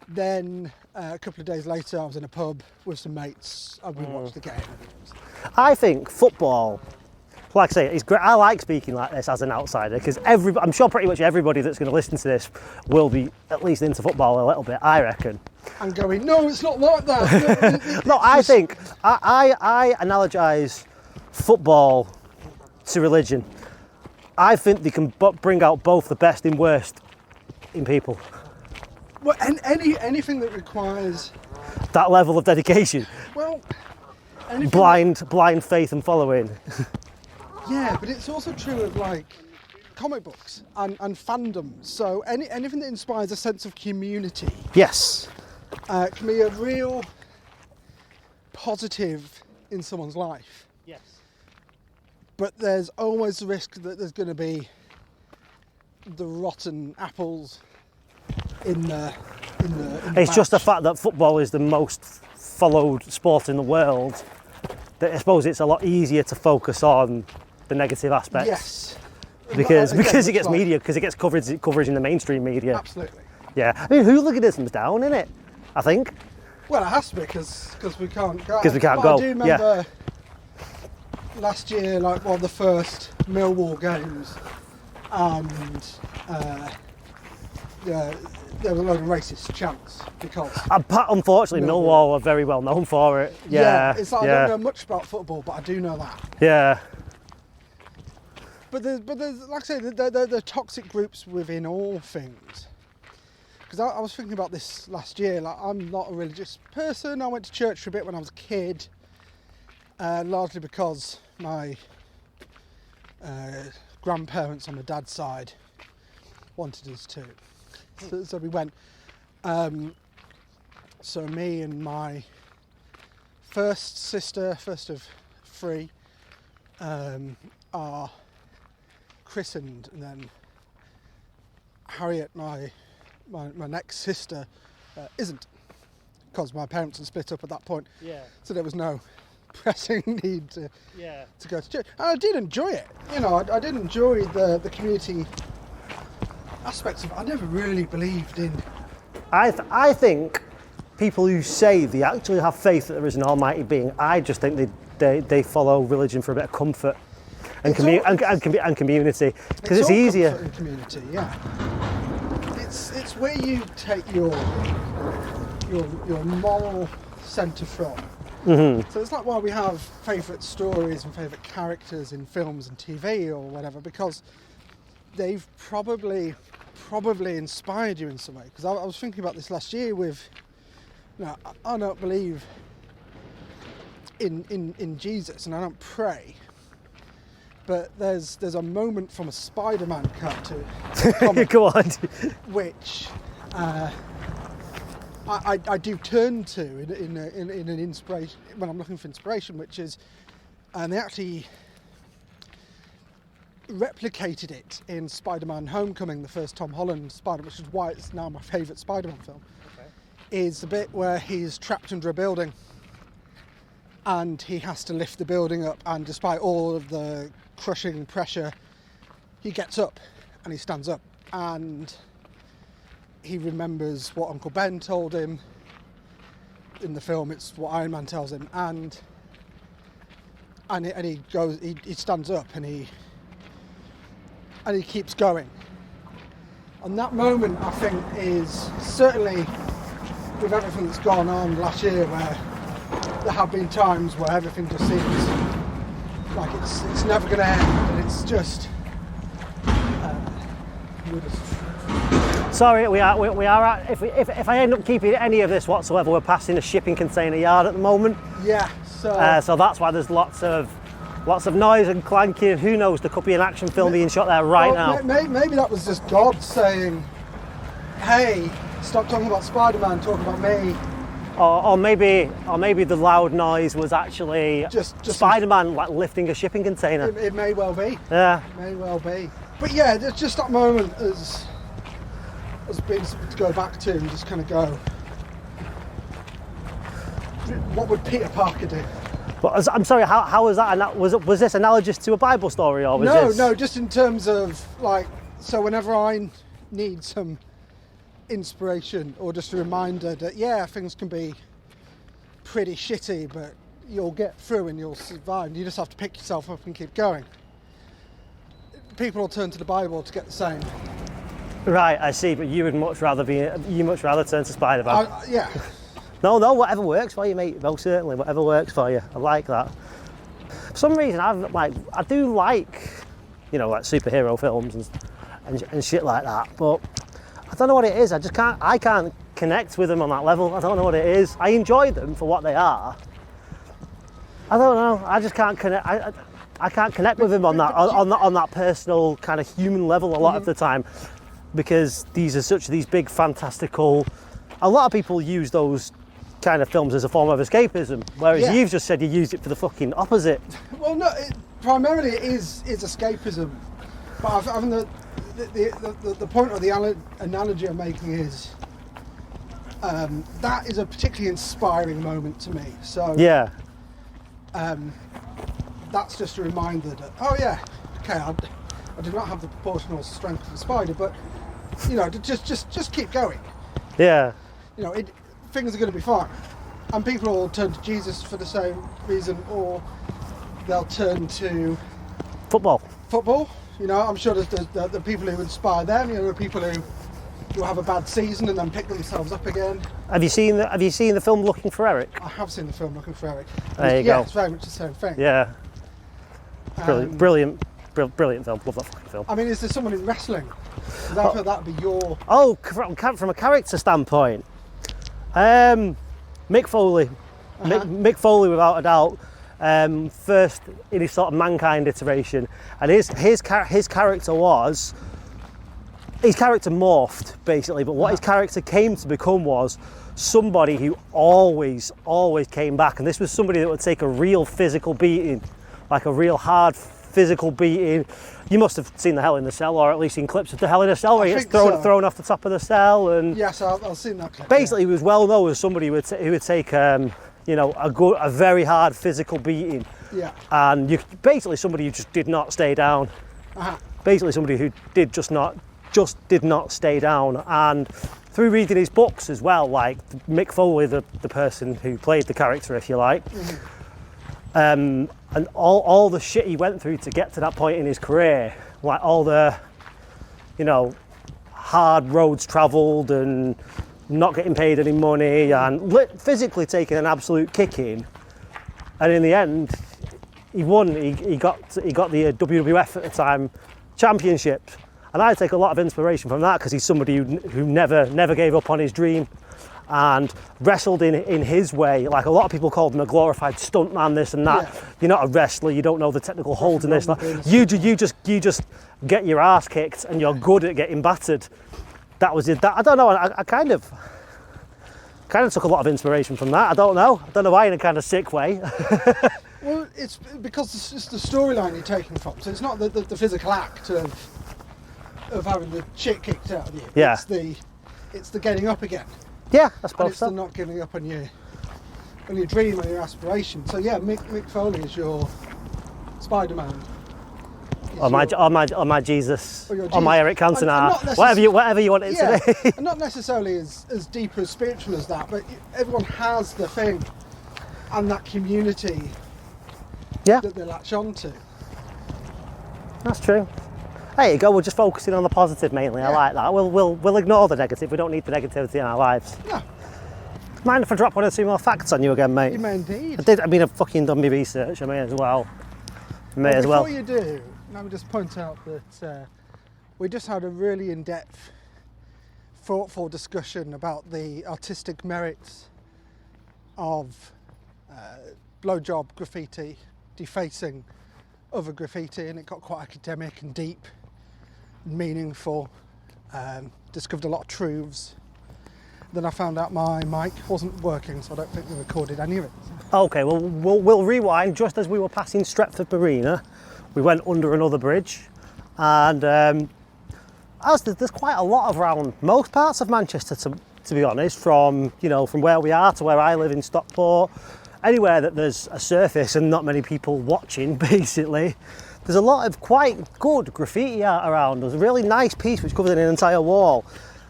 then a couple of days later I was in a pub with some mates and we watched the game. I think football, like I say, is great. I like speaking like this as an outsider because I'm sure pretty much everybody that's going to listen to this will be at least into football a little bit, I reckon. and going, no, it's not like that. No, I think I analogize football to religion. I think they can bring out both the best and worst in people. Well, and anything that requires that level of dedication. Well, blind faith and following. Yeah, but it's also true of like comic books and fandoms. So anything that inspires a sense of community. Yes. Can be a real positive in someone's life. Yes. But there's always the risk that there's going to be the rotten apples in the it's batch. just the fact that football is the most followed sport in the world that I suppose it's a lot easier to focus on the negative aspects. Yes. Because it gets media, because it gets coverage in the mainstream media. Absolutely. Yeah. I mean, hooliganism's down, isn't it? I think. Well, it has to be because we can't go. Because we can't go. I do remember last year, like one of the first Millwall games, and there was a load of racist chants because. Unfortunately, Millwall are very well known for it. Yeah. It's like I don't know much about football, but I do know that. Yeah. But there's like I say, there are toxic groups within all things. Because I was thinking about this last year. Like, I'm not a religious person. I went to church for a bit when I was a kid, largely because my grandparents on the dad's side wanted us to. So we went. So me and my first sister, first of three, are christened, and then Harriet, my next sister, isn't, because my parents had split up at that point. Yeah. So there was no pressing need to go to church. And I did enjoy it. You know, I did enjoy the community aspects of it. I never really believed in. I think people who say they actually have faith that there is an almighty being, I just think they follow religion for a bit of comfort and community, because it's easier. Comfort and community, yeah. It's where you take your moral centre from. Mm-hmm. So it's like why we have favourite stories and favourite characters in films and TV or whatever, because they've probably inspired you in some way. Because I was thinking about this last year with, you know, I don't believe in Jesus and I don't pray. But there's a moment from a Spider-Man cartoon comic, go on, which I do turn to in an inspiration when I'm looking for inspiration, which is, and they actually replicated it in Spider-Man: Homecoming, the first Tom Holland Spider, which is why it's now my favourite Spider-Man film. Okay. Is the bit where he's trapped under a building and he has to lift the building up, and despite all of the crushing pressure, he gets up and he stands up, and he remembers what Uncle Ben told him. In the film, it's what Iron Man tells him, and he goes, he stands up and he keeps going. And that moment, I think, is certainly with everything that's gone on last year, where there have been times where everything just seems like it's never going to end, and it's just Sorry, we are at, if I end up keeping any of this whatsoever, we're passing a shipping container yard at the moment. Yeah. So that's why there's lots of noise and clanking. Who knows? There could be an action film being shot there right now. Maybe that was just God saying, "Hey, stop talking about Spider-Man, talk about me." Or maybe the loud noise was actually just Spider-Man like lifting a shipping container. It may well be. Yeah. It may well be. But yeah, it's just that moment has been something to go back to and just kind of go, what would Peter Parker do? But I'm sorry, how was that? Was this analogous to a Bible story, or was this? No, just in terms of like, so whenever I need some inspiration or just a reminder that yeah, things can be pretty shitty, but you'll get through and you'll survive. You just have to pick yourself up and keep going. People will turn to the Bible to get the same Right, I see, but you would much rather turn to Spider-Man. Yeah. No, whatever works for you, mate. Most certainly, whatever works for you. I like that. For some reason, I do like, like superhero films and shit like that. But I don't know what it is. I can't connect with them on that level. I don't know what it is. I enjoy them for what they are. I don't know. I just can't connect. I can't connect with them on that personal kind of human level a lot of the time, because these big fantastical. A lot of people use those kind of films as a form of escapism, whereas you've just said you used it for the fucking opposite. Well, no, primarily it is escapism, but I think the point of the analogy I'm making is that is a particularly inspiring moment to me. So yeah, that's just a reminder that I do not have the proportional strength of a spider, but just keep going. Yeah. Things are going to be fine, and people will turn to Jesus for the same reason, or they'll turn to football. I'm sure there's the people who inspire them. The people who have a bad season and then pick themselves up again. Have you seen the film Looking for Eric? I have seen the film Looking for Eric. There you go. It's very much the same thing. Yeah. Brilliant film. Love that fucking film. I mean, is there someone in wrestling? I feel that would be your. Oh, from a character standpoint. Mick Foley. Mick Foley, without a doubt. First in his sort of Mankind iteration, and his character morphed basically, but what his character came to become was somebody who always came back, and this was somebody that would take a real physical beating, like a real hard physical beating. You must have seen the Hell in the Cell, or at least seen clips of the Hell in a Cell where he gets thrown off the top of the cell. And yes, I've seen that clip. Basically, he was well known as somebody who would take a very hard physical beating. Yeah. And somebody who just did not stay down. Basically, somebody who did not stay down. And through reading his books as well, like Mick Foley, the person who played the character, if you like. And all the shit he went through to get to that point in his career, like all the, hard roads travelled and not getting paid any money and physically taking an absolute kicking, and in the end, he won. He got the WWF at the time championship, and I take a lot of inspiration from that because he's somebody who never gave up on his dream. And wrestled in his way. Like a lot of people called him a glorified stuntman, this and that. Yeah. You're not a wrestler, you don't know the technical holds in this. You just get your ass kicked and you're good at getting battered. That was it. I don't know, I kind of took a lot of inspiration from that. I don't know why, in a kind of sick way. Well, it's because it's the storyline you're taking from. So it's not the physical act of having the shit kicked out of you. Yeah. It's the getting up again. Yeah, I suppose so. And it's not giving up on your dream and your aspiration. So yeah, Mick Foley is your Spider-Man. Or my Jesus. Or my Eric Cantona. Whatever you want it to be. And not necessarily as deep as spiritual as that, but everyone has the thing and that community that they latch on to. That's true. There you go, we're just focusing on the positive mainly. I like that. We'll ignore the negative. We don't need the negativity in our lives. Yeah. Mind if I drop one or two more facts on you again, mate? You may indeed. I've fucking done my research. I may as well. Before you do, let me just point out that we just had a really in-depth, thoughtful discussion about the artistic merits of blowjob graffiti, defacing other graffiti, and it got quite academic and deep. Meaningful, discovered a lot of truths. Then I found out my mic wasn't working, so I don't think we recorded any of it. Okay, well we'll rewind. Just as we were passing Stretford Marina, we went under another bridge, and there's quite a lot around most parts of Manchester, to be honest, from where we are to where I live in Stockport, anywhere that there's a surface and not many people watching, basically. There's a lot of quite good graffiti art around. There's a really nice piece which covered an entire wall,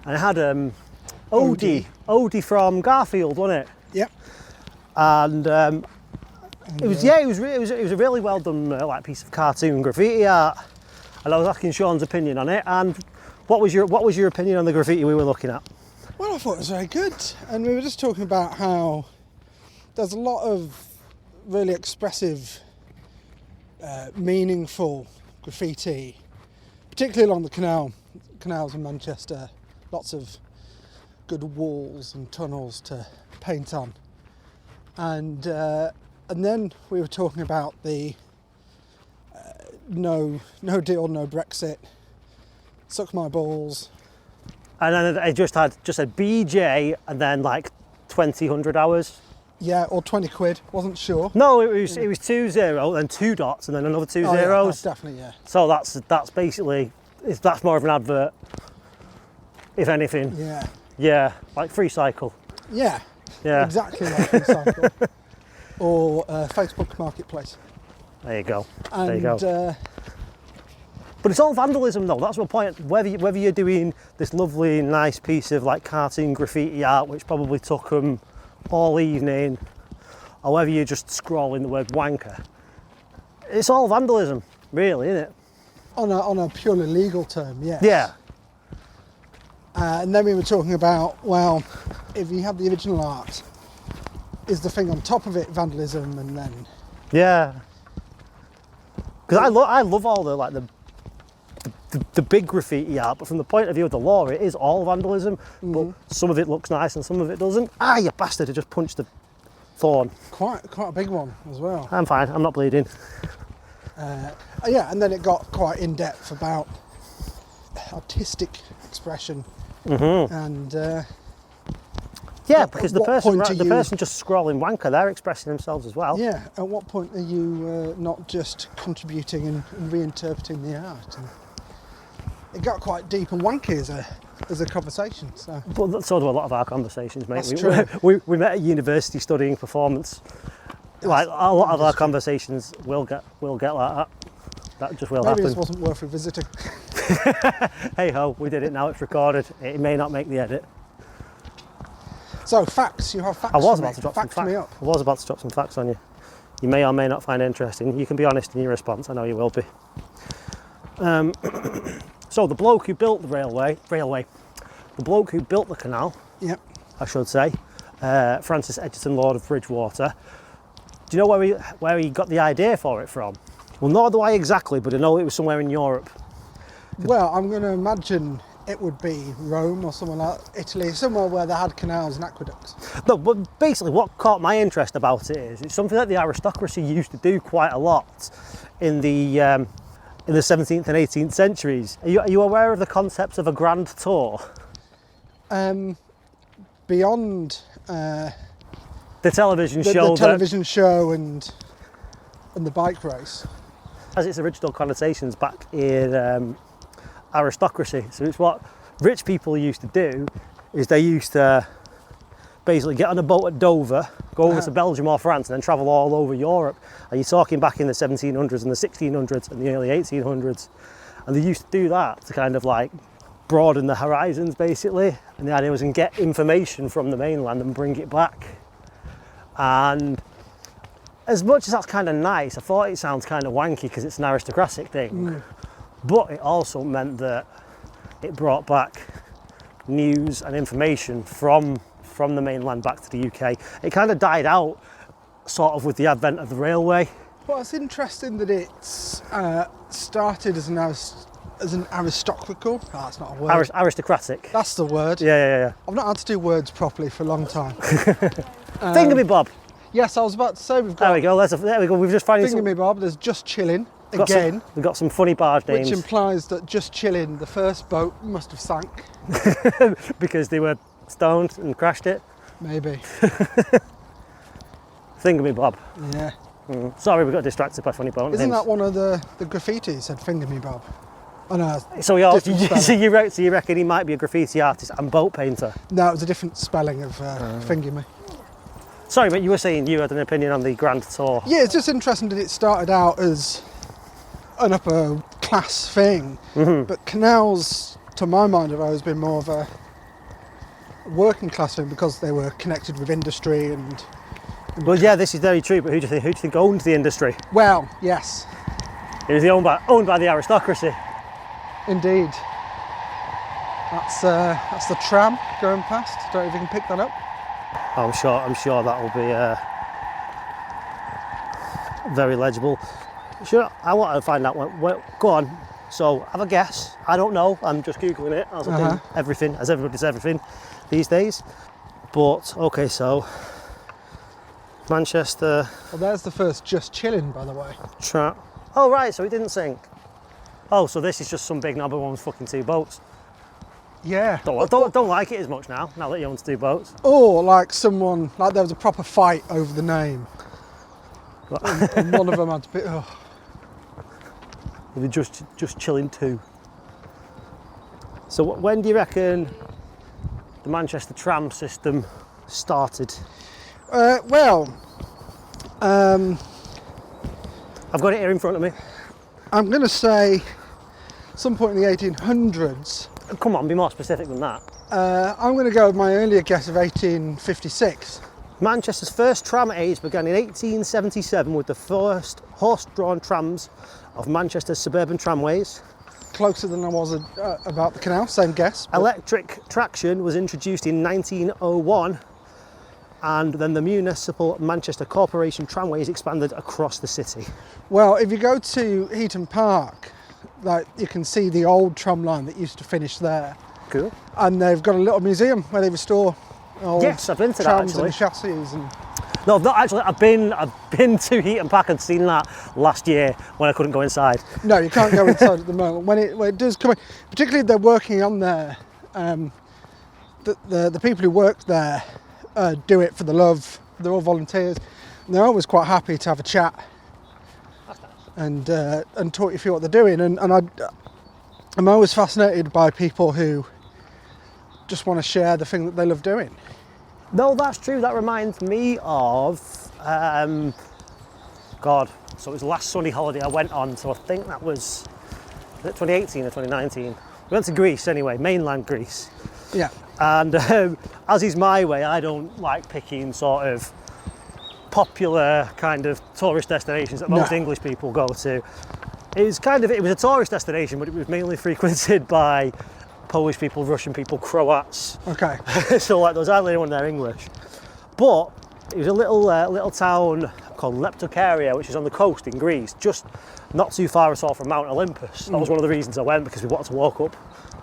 and it had Odie from Garfield, wasn't it? Yep. And it was a really well done piece of cartoon graffiti art. And I was asking Sean's opinion on it, and What was your opinion on the graffiti we were looking at? Well, I thought it was very good, and we were just talking about how there's a lot of really expressive, meaningful graffiti, particularly along the canals in Manchester. Lots of good walls and tunnels to paint on, and then we were talking about the no deal, no Brexit, suck my balls. And then it just said BJ and then like 2,000 hours. Yeah, or 20 quid, wasn't sure. No, it was 2 0, then 2 dots, and then another 2 zeros. Yeah, that's definitely, yeah. So that's basically, that's more of an advert, if anything. Yeah. Yeah, like Free Cycle. Yeah. Yeah. Exactly like Free Cycle. Or Facebook Marketplace. There you go. And, there you go. But it's all vandalism though, that's my point. Whether you're doing this lovely, nice piece of like cartoon graffiti art, which probably took them all evening, or whether you're just scrolling the word wanker, it's all vandalism, really, isn't it? On a purely legal term, yes. Yeah. And then we were talking about, well, if you have the original art, is the thing on top of it vandalism? And then... Yeah. Because I love all the big graffiti art, but from the point of view of the law, it is all vandalism. But some of it looks nice and some of it doesn't. Ah, you bastard! I just punched the thorn. Quite a big one as well. I'm fine. I'm not bleeding. Yeah, and then it got quite in depth about artistic expression and. Yeah, because the person just scrolling wanker, they're expressing themselves as well. Yeah. At what point are you not just contributing and reinterpreting the art? And it got quite deep and wanky as a conversation. So. But so do a lot of our conversations, mate. That's true. We met at university studying performance. Like a lot of our conversations will get like that. That just will happen. Maybe this wasn't worth revisiting. Hey ho, we did it now. It's recorded. It may not make the edit. So facts, you have facts. I was about to drop some facts. facts. Me up. I was about to drop some facts on you. You may or may not find interesting. You can be honest in your response. I know you will be. So the bloke who built the railway, the bloke who built the canal, Yep. I should say, Francis Edgerton, Lord of Bridgewater. Do you know where he got the idea for it from? Well, nor do I exactly, but I know it was somewhere in Europe. Well, I'm going to imagine it would be Rome or somewhere like Italy, somewhere where they had canals and aqueducts. No, but basically what caught my interest about it is it's something that the aristocracy used to do quite a lot in the 17th and 18th centuries. Are you aware of the concept of a grand tour? Beyond The television show. The television show and the bike race. Has its original connotations back in aristocracy. So it's what rich people used to do is they used to basically get on a boat at Dover, go over to Belgium or France and then travel all over Europe. And you're talking back in the 1700s and the 1600s and the early 1800s. And they used to do that to kind of like broaden the horizons basically. And the idea was to get information from the mainland and bring it back. And as much as that's kind of nice, I thought it sounds kind of wanky because it's an aristocratic thing. But it also meant that it brought back news and information from the mainland back to the UK. It kind of died out sort of with the advent of the railway. Well, it's interesting that it's started as an aristocratical. Oh, that's not a word. Aristocratic. That's the word. Yeah. I've not had to do words properly for a long time. Finger me, Bob. Yes, I was about to say we've got. There we go. There we go. We've just found Finger me, Bob. There's Just Chilling we've got some funny barge names, which implies that Just Chilling, the first boat, must have sank. because they were stoned and crashed it. Maybe. Finger me, Bob. Yeah. Sorry, we got distracted by funny boat names. Isn't that one of the graffitis said Finger Me, Bob? Oh no. So you reckon he might be a graffiti artist and boat painter? No, it was a different spelling of Finger Me. Sorry, but you were saying you had an opinion on the Grand Tour. Yeah, it's just interesting that it started out as an upper class thing, but canals, to my mind, have always been more of a working class thing because they were connected with industry and. Well, yeah, this is very true. But who do you think owned the industry? Well, yes. It was owned by the aristocracy. Indeed. That's the tram going past. Don't know if you can pick that up. I'm sure that'll be very legible. Sure, I want to find out go on. So have a guess. I don't know. I'm just googling it as I do everything, as everybody does everything these days. But okay, so Manchester. Well, there's the first Just Chilling, by the way. Trap. Oh right, so he didn't sink. Oh, so this is just some big knobber one with fucking two boats. Yeah. Don't like it as much now that he owns two boats. Or like someone, like there was a proper fight over the name. And one of them had to be, They're just chilling too. So when do you reckon the Manchester tram system started? I've got it here in front of me. I'm going to say some point in the 1800s. Come on, be more specific than that. I'm going to go with my earlier guess of 1856. Manchester's first tram age began in 1877 with the first horse-drawn trams of Manchester's suburban tramways. Closer than I was about the canal, same guess. Electric traction was introduced in 1901, and then the municipal Manchester Corporation tramways expanded across the city. Well, if you go to Heaton Park, like you can see the old tram line that used to finish there. Cool. And they've got a little museum where they restore old I've been to that trams actually. and chassis and. No, I've not actually. I've been to Heaton Park and seen that last year when I couldn't go inside. No, you can't go inside at the moment. When it does come in, particularly if they're working on there, the people who work there do it for the love. They're all volunteers. And they're always quite happy to have a chat and talk you through what they're doing. And I'm always fascinated by people who just want to share the thing that they love doing. No, that's true. That reminds me of, God, so it was the last sunny holiday I went on, so I think that was 2018 or 2019. We went to Greece anyway, mainland Greece. Yeah. And as is my way, I don't like picking sort of popular kind of tourist destinations that most English people go to. It was a tourist destination, but it was mainly frequented by Polish people, Russian people, Croats. Okay. So like there was hardly anyone there English. But it was a little town called Leptokaria, which is on the coast in Greece, just not too far at all from Mount Olympus. That was one of the reasons I went, because we wanted to walk up,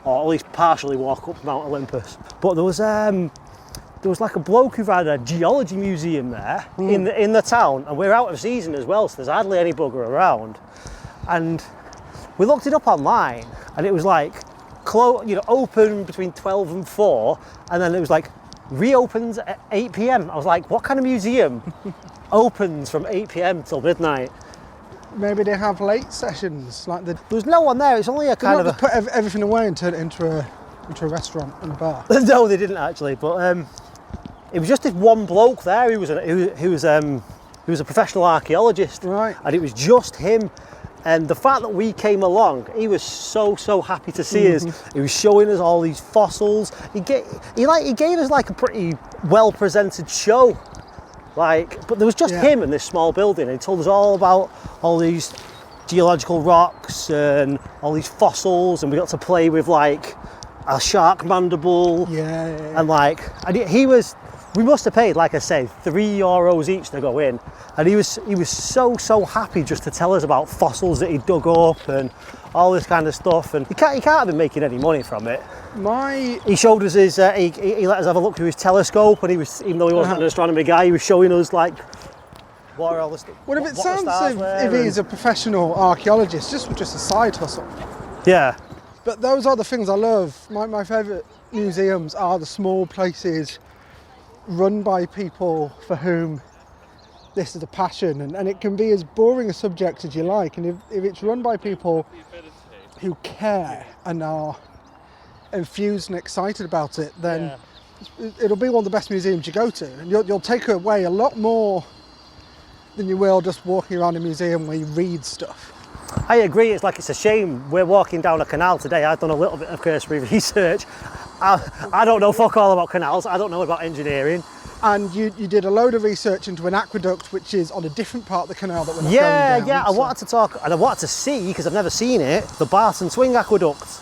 or at least partially walk up Mount Olympus. But there was like a bloke who ran a geology museum there in the town, and we're out of season as well, so there's hardly any bugger around. And we looked it up online, and it was like open between 12 and 4, and then it was like reopens at 8 p.m. I was like, what kind of museum opens from 8 p.m. till midnight? Maybe they have late sessions, like there was no one there. It's only a kind of put everything away and turn it into a restaurant and a bar. No, they didn't actually, but it was just this one bloke there who was a professional archaeologist, right? And it was just him. And the fact that we came along, he was so happy to see us. He was showing us all these fossils. He gave us like a pretty well presented show. But there was just him in this small building, and he told us all about all these geological rocks and all these fossils, and we got to play with like a shark mandible. And we must have paid, like I say, €3 each to go in, and he was so happy just to tell us about fossils that he dug up and all this kind of stuff, and he can't have been making any money from it. He showed us his he let us have a look through his telescope, and even though he wasn't an astronomy guy, he was showing us like what are all the stuff. Well, if it sounds if he's a professional archaeologist, just a side hustle. Yeah. But those are the things I love. My favourite museums are the small places run by people for whom this is a passion, and it can be as boring a subject as you like, and if it's run by people who care and are enthused and excited about it, then it'll be one of the best museums you go to, and you'll take away a lot more than you will just walking around a museum where you read stuff. I agree. It's a shame we're walking down a canal today. I've done a little bit of cursory research. I don't know fuck all about canals. I don't know about engineering. And you did a load of research into an aqueduct, which is on a different part of the canal that we're not going down. I wanted to talk, and I wanted to see, because I've never seen it, the Barton Swing Aquaduct.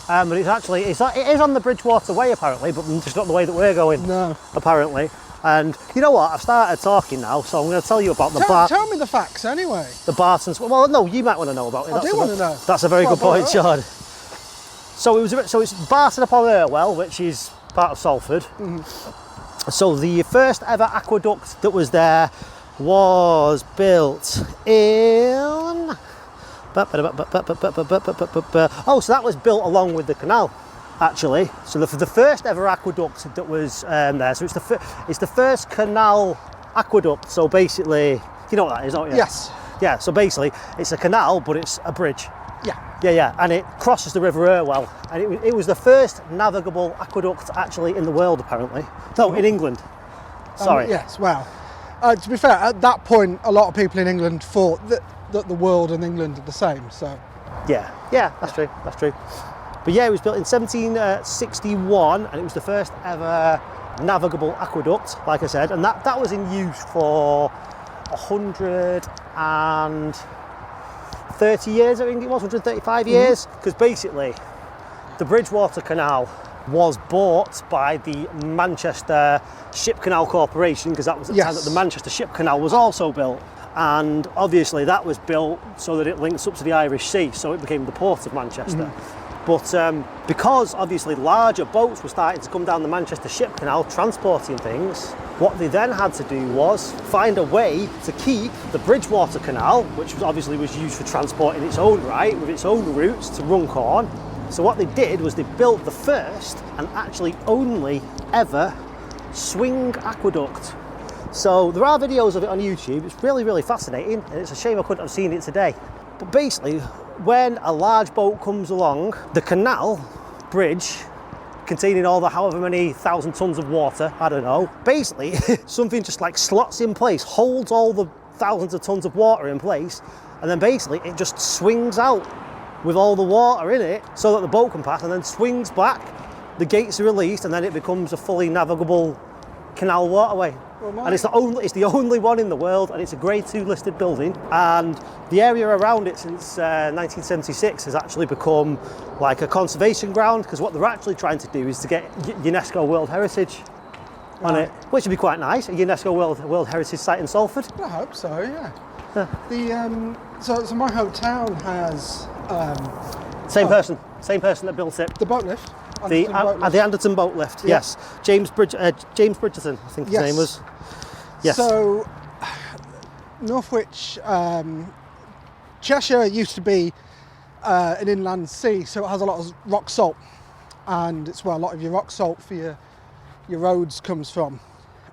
But it is on the Bridgewater Way apparently, but just not the way that we're going. No. Apparently. And you know what? I've started talking now, so I'm going to tell you about Tell me the facts anyway. The Barton Swing. Well, no, you might want to know about it. I do want to know. That's a very good point, Sean. So it's Barton upon Irwell, which is part of Salford. So the first ever aqueduct that was there was built in. Oh, so that was built along with the canal, actually. So the first ever aqueduct that was there. So it's the first canal aqueduct. So basically, you know what that is, don't you? Yes. Yeah. So basically, it's a canal, but it's a bridge. Yeah. Yeah, and it crosses the River Irwell, and it was the first navigable aqueduct actually in the world, apparently. No, in England. Sorry. Yes. Well, to be fair, at that point, a lot of people in England thought that the world and England are the same. So. Yeah, that's true. That's true. But yeah, it was built in 1761, and it was the first ever navigable aqueduct, like I said, and that was in use for 130 years, I think it was, 135 years, because basically the Bridgewater Canal was bought by the Manchester Ship Canal Corporation, because that was the time that the Manchester Ship Canal was also built. And obviously that was built so that it links up to the Irish Sea, so it became the port of Manchester. But because obviously larger boats were starting to come down the Manchester Ship Canal transporting things, what they then had to do was find a way to keep the Bridgewater Canal, which obviously was used for transport in its own right, with its own routes, to Runcorn. So what they did was they built the first and actually only ever swing aqueduct. So there are videos of it on YouTube. It's really, really fascinating, and it's a shame I couldn't have seen it today. But basically, when a large boat comes along, the canal bridge containing all the however many 1,000 tons of water, I don't know, basically something just like slots in place, holds all the thousands of tons of water in place, and then basically it just swings out with all the water in it so that the boat can pass, and then swings back, the gates are released, and then it becomes a fully navigable canal waterway. And it's the only one in the world, and it's a Grade 2 listed building, and the area around it since 1976 has actually become like a conservation ground, because what they're actually trying to do is to get UNESCO World Heritage on it, which would be quite nice, a UNESCO World Heritage site in Salford. I hope so, yeah. So my hometown has same person that built it. The boat lift. The Anderton boat lift, yes. James Bridgerton, I think his name was. Yes. So, Northwich, Cheshire used to be an inland sea, so it has a lot of rock salt, and it's where a lot of your rock salt for your roads comes from.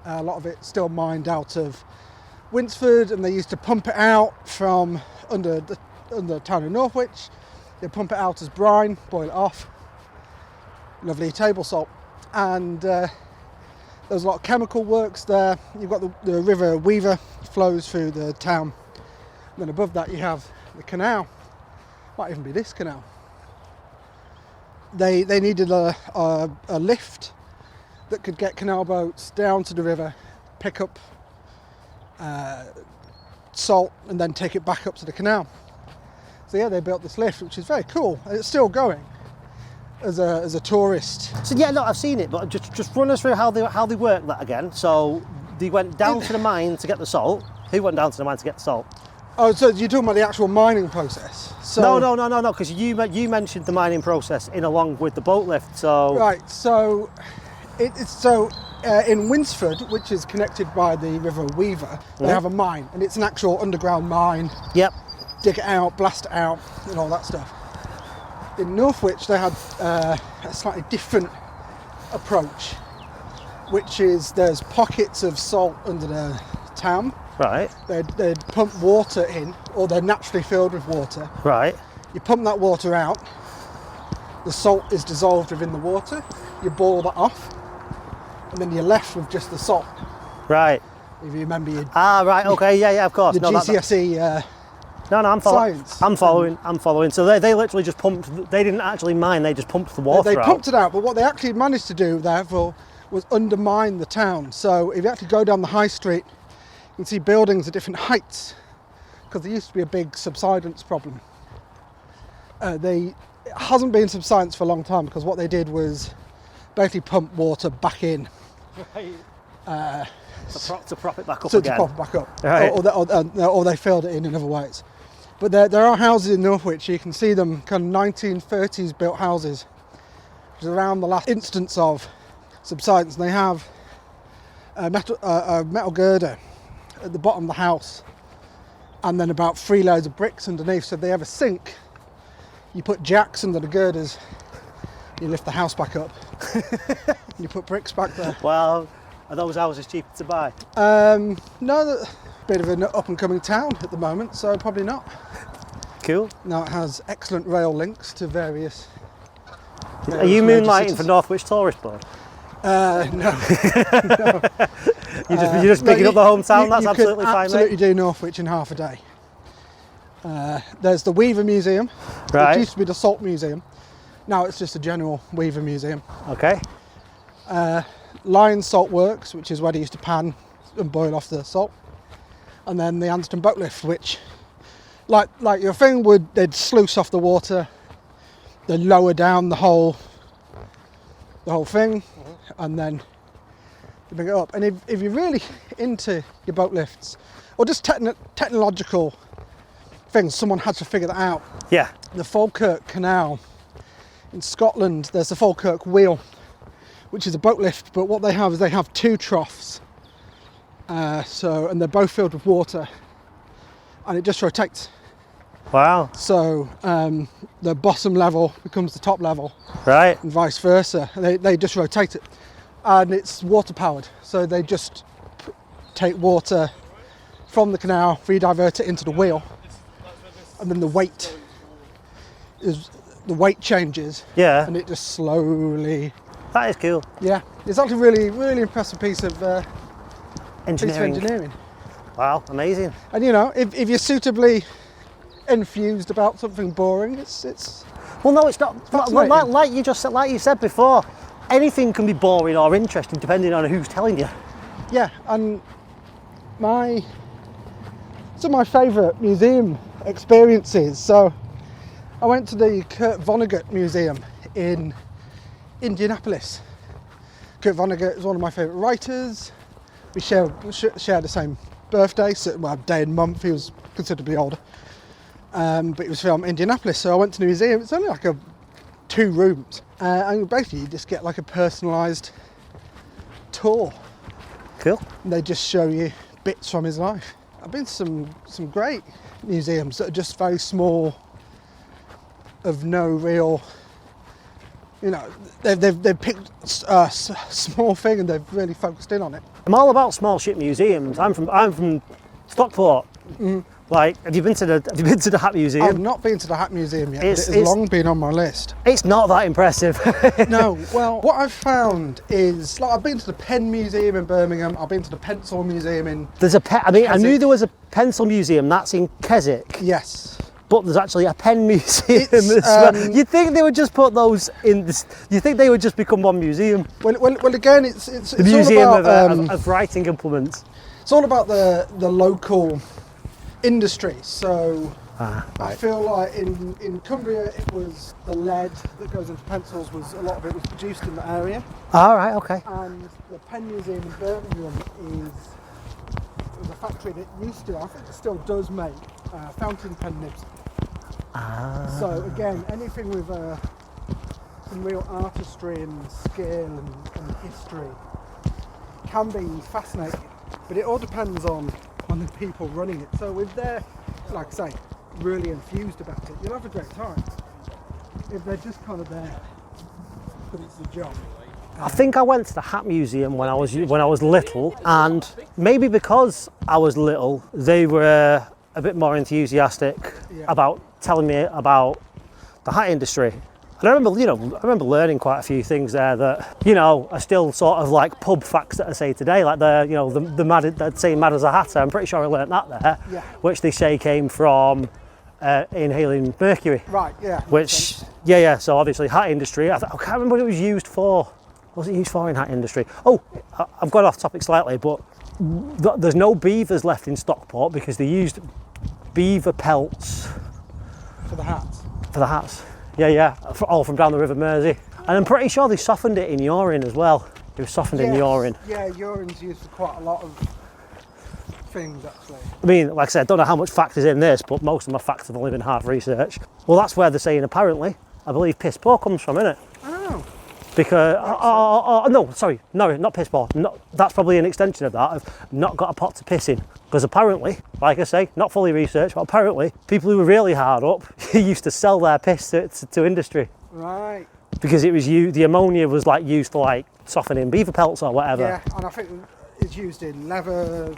A lot of it's still mined out of Winsford, and they used to pump it out from under the town of Northwich. They pump it out as brine, boil it off. Lovely table salt, and there's a lot of chemical works there. You've got the River Weaver flows through the town, and then above that you have the canal. Might even be this canal. They needed a lift that could get canal boats down to the river, pick up salt, and then take it back up to the canal. So yeah, they built this lift, which is very cool, and it's still going as a tourist. So yeah, no, I've seen it, but just run us through how they work that again. So they went down to the mine to get the salt. Who went down to the mine to get the salt? Oh, so you're talking about the actual mining process? So No, because you mentioned the mining process in along with the boat lift. So right, so in Winsford, which is connected by the River Weaver, they have a mine, and it's an actual underground mine. Yep. Dig it out, blast it out, and all that stuff. In Northwich, they had a slightly different approach, which is there's pockets of salt under the town. Right. They'd pump water in, or they're naturally filled with water. Right. You pump that water out, the salt is dissolved within the water, you boil that off, and then you're left with just the salt. Right. If you remember your... right, okay, yeah, of course. The GCSE... No, I'm following. Science. I'm following. So they literally just pumped. They didn't actually mine. They just pumped the water out. They pumped it out, but what they actually managed to do, therefore, was undermine the town. So if you actually go down the high street, you can see buildings at different heights, because there used to be a big subsidence problem. it hasn't been subsidence for a long time, because what they did was basically pump water back in. Right. To prop it back up to again. prop it back up. Right. Or they filled it in other ways. But there are houses in Northwich, you can see them, kind of 1930s built houses, which is around the last instance of subsidence. And they have a metal girder at the bottom of the house, and then about 3 loads of bricks underneath. So if they have a sink, you put jacks under the girders, you lift the house back up, you put bricks back there. Well, are those houses cheaper to buy? No, bit of an up and coming town at the moment, so probably not. Cool. Now it has excellent rail links to various. Are you moonlighting for Northwich Tourist Board? No. You're just picking up the hometown. That's absolutely fine, mate. Absolutely do Northwich in half a day. There's the Weaver Museum. Right. It used to be the Salt Museum. Now it's just a general Weaver Museum. Okay. Lion Salt Works, which is where they used to pan and boil off the salt. And then the Anderton Boat Lift, which, like your thing, they'd sluice off the water, they'd lower down the whole thing, and then they bring it up. And if you're really into your boat lifts, or just technological things, someone had to figure that out. Yeah. The Falkirk Canal in Scotland, there's the Falkirk Wheel, which is a boat lift, but what they have is they have 2 troughs. And they're both filled with water, and it just rotates. Wow. So the bottom level becomes the top level, Right. and vice versa. They just rotate it, and it's water powered. So they just take water from the canal, re-divert it into the wheel, and then the weight changes. Yeah. And it just slowly. That is cool. Yeah, it's actually really, really impressive piece of Engineering. Wow, amazing. And you know, if you're suitably enthused about something boring, it's Well, no, it's not. fascinating. Like you said before, anything can be boring or interesting depending on who's telling you. yeah. And some of my favourite museum experiences. So I went to the Kurt Vonnegut Museum in Indianapolis. Kurt Vonnegut is one of my favourite writers. We share the same birthday, so, well, day and month. He was considerably older, but it was filmed in Indianapolis. So I went to the museum. It's only like 2 rooms, and basically you just get like a personalised tour. Cool. And they just show you bits from his life. I've been to some great museums that are just very small, of no real. You know, they've picked a small thing and they've really focused in on it. I'm all about small ship museums. I'm from Stockport. Like, have you been to the Hat Museum? I've not been to the Hat Museum yet, but It's- it has long been on my list. It's not that impressive. No, well, what I've found is, like, I've been to the Pen Museum in Birmingham, I've been to the Pencil Museum in. There's a I knew Keswick. there was a pencil museum. That's in Keswick. Yes. But there's actually a pen museum It's, as well. You'd think they would just put those in this, you think they would just become one museum. Well, again, it's The museum all about, of writing implements. it's all about the local industry. So I Right. feel like in Cumbria, it was the lead that goes into pencils, a lot of it was produced in the area. All right, okay. And the Pen Museum in Birmingham was a factory that used to, I think it still does make, fountain pen nibs. So again, anything with some real artistry and skill and history can be fascinating, but it all depends on the people running it. So if they're, like I say, really enthused about it, you'll have a great time. If they're just kind of there, but it's a job. I think I went to the Hat Museum when I was little, and maybe because I was little, they were a bit more enthusiastic about telling me about the hat industry. And I remember learning quite a few things there that, are still sort of like pub facts that I say today, like the mad, they'd say mad as a hatter. I'm pretty sure I learnt that there, which they say came from inhaling mercury. Right, yeah. Which, yeah. So obviously, hat industry. I can't remember what it was used for. What was it used for in hat industry? Oh, I've gone off topic slightly, but there's no beavers left in Stockport because they used beaver pelts For the hats. for the hats. Yeah, all from down the River Mersey. And I'm pretty sure they softened it in urine as well. It was softened in urine. Yeah, urine's used for quite a lot of things, actually. I mean, like I said, I don't know how much fact is in this, but most of my facts have only been half research. Well, that's where they're saying apparently, I believe piss poor comes from, isn't it? Oh. Because, no, sorry, no, not piss poor. That's probably an extension of that. I've not got a pot to piss in. Because apparently, like I say, not fully researched, but apparently people who were really hard up used to sell their piss to industry. Right. Because it was the ammonia was like used for like softening beaver pelts or whatever. Yeah, and I think it's used in leather.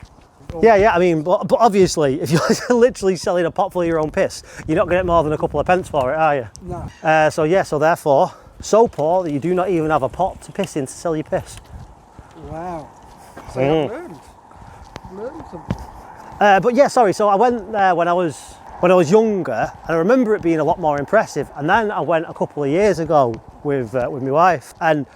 Yeah, I mean, but obviously, if you're literally selling a pot full of your own piss, you're not going to get more than a couple of pence for it, are you? No. So therefore, so poor that you do not even have a pot to piss in to sell your piss. Wow. So I've learned something. But yeah, sorry, so I went there when I was younger, and I remember it being a lot more impressive. And then I went a couple of years ago with my wife, and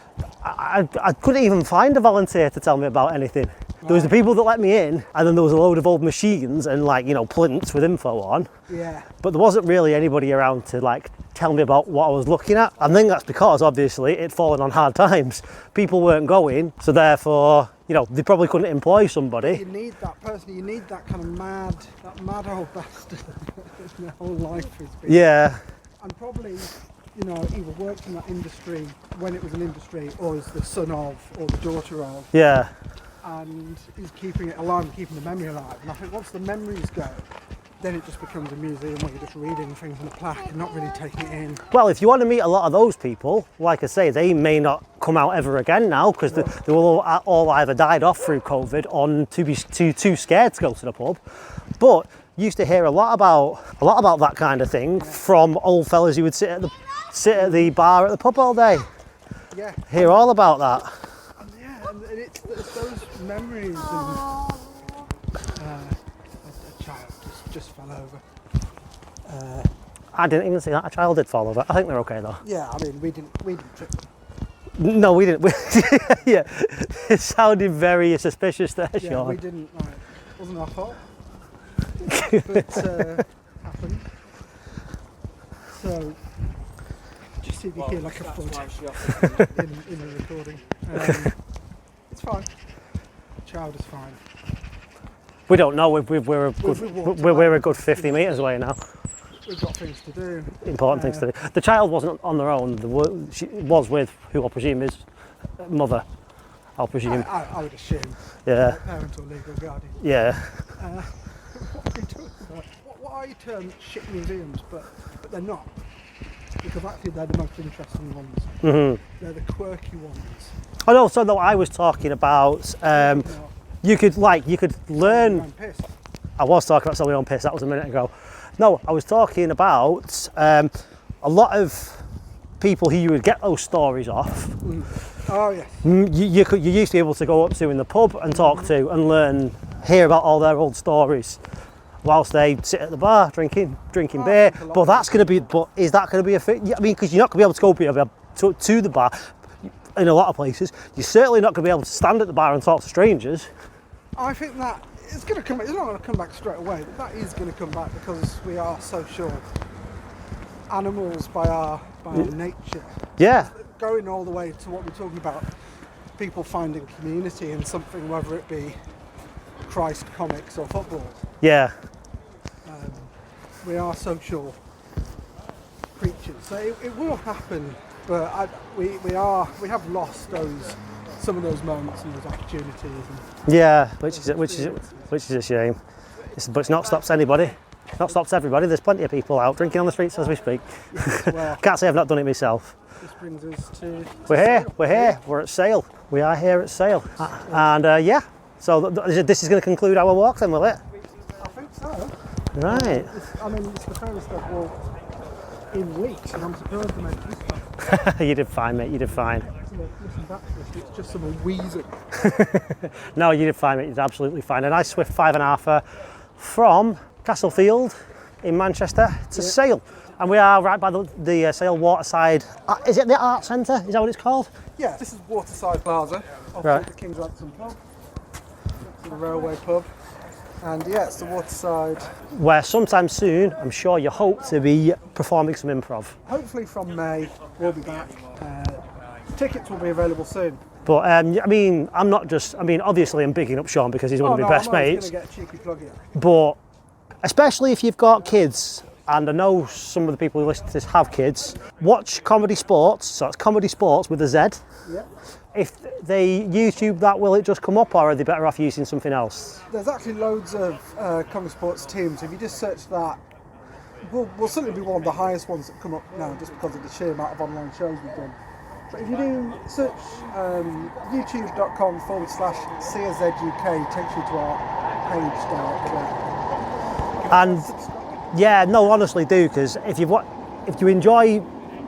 I couldn't even find a volunteer to tell me about anything. There was the people that let me in, and then there was a load of old machines and like, you know, plinths with info on. Yeah. But there wasn't really anybody around to like tell me about what I was looking at. I think that's because obviously it'd fallen on hard times. People weren't going, so therefore, you know, they probably couldn't employ somebody. You need that person, you need that kind of mad old bastard. Their whole life is been. Yeah. And probably, you know, either worked in that industry when it was an industry, or is the son of, or the daughter of. Yeah. And is keeping it alive, keeping the memory alive. And I think once the memories go, then it just becomes a museum where you're just reading things on a plaque and not really taking it in. Well, if you want to meet a lot of those people, like I say, they may not come out ever again now because they will all either died off through COVID or too scared to go to the pub. But used to hear a lot about that kind of thing from old fellas who would sit at the bar at the pub all day. Yeah. Hear all about that. And it's those memories, and a child just fell over. I didn't even see that. A child did fall over. I think they're okay though. Yeah, I mean we didn't trip. No, we didn't. Yeah, it sounded very suspicious there, Yeah, Sean. we didn't. Like, it wasn't our fault. But happened. So just see if you hear like a thud in the recording. It's fine. The child is fine. We don't know. We're a good 50 metres away now. We've got things to do. Important things to do. The child wasn't on their own. She was with who I presume is mother. I'll presume. I would assume. Yeah. Parent or legal guardian. Yeah. What are you talking about? What are you termed shit museums, but they're not. Because actually they're the most interesting ones. Mm-hmm. They're the quirky ones. And also, though, I was talking about you could learn. I was talking about selling your own piss. That was a minute ago. No, I was talking about a lot of people who you would get those stories off. Oh yes. You used to be able to go up to in the pub and talk to and learn, hear about all their old stories, whilst they sit at the bar drinking beer. But that's going to be. But is that going to be a thing? I mean, because you're not going to be able to go to the bar. In a lot of places, you're certainly not going to be able to stand at the bar and talk to strangers. I think that it's going to come. It's not going to come back straight away, but that is going to come back because we are social animals by our nature. Yeah. Going all the way to what we're talking about, people finding community in something, whether it be Christ, comics, or football. Yeah. We are social creatures, so it will happen. But we have lost some of those moments and those opportunities. And yeah, which is a shame. But it's not stopped anybody. Not stopped everybody. There's plenty of people out drinking on the streets as we speak. Yes, well, Can't say I've not done it myself. This brings us to We're here. We're at Sale. We are here at Sale. And yeah. So this is going to conclude our walk then, will it? I think so. Right. It's the furthest I've walked in weeks, and I'm surprised to make this time. You did fine, mate. You did fine. Listen back to this, it's just someone wheezing. No, you did fine, mate. You did absolutely fine. A nice swift 5.5 from Castlefield in Manchester to Sale. And we are right by the Sale Waterside. Is it the Art Centre? Is that what it's called? Yeah, this is Waterside Plaza, opposite Right. the King's Ransom pub. To the railway pub. And yeah, it's the Waterside. where sometime soon, I'm sure you hope to be performing some improv. Hopefully from May, we'll be back. Tickets will be available soon. But I mean, I'm not just, I mean, obviously I'm bigging up Sean because he's one of my best mates. I'm going to get a cheeky plug here. But especially if you've got kids, and I know some of the people who listen to this have kids, watch Comedysportz, so it's Comedysportz with a Z. Yeah. If they YouTube that, will it just come up, or are they better off using something else? There's actually loads of Comedysportz teams. If you just search that, we'll certainly be one of the highest ones that come up now just because of the sheer amount of online shows we've done. But if you do search youtube.com/Csz UK, takes you to our page directly. And yeah, no, honestly do, because if you enjoy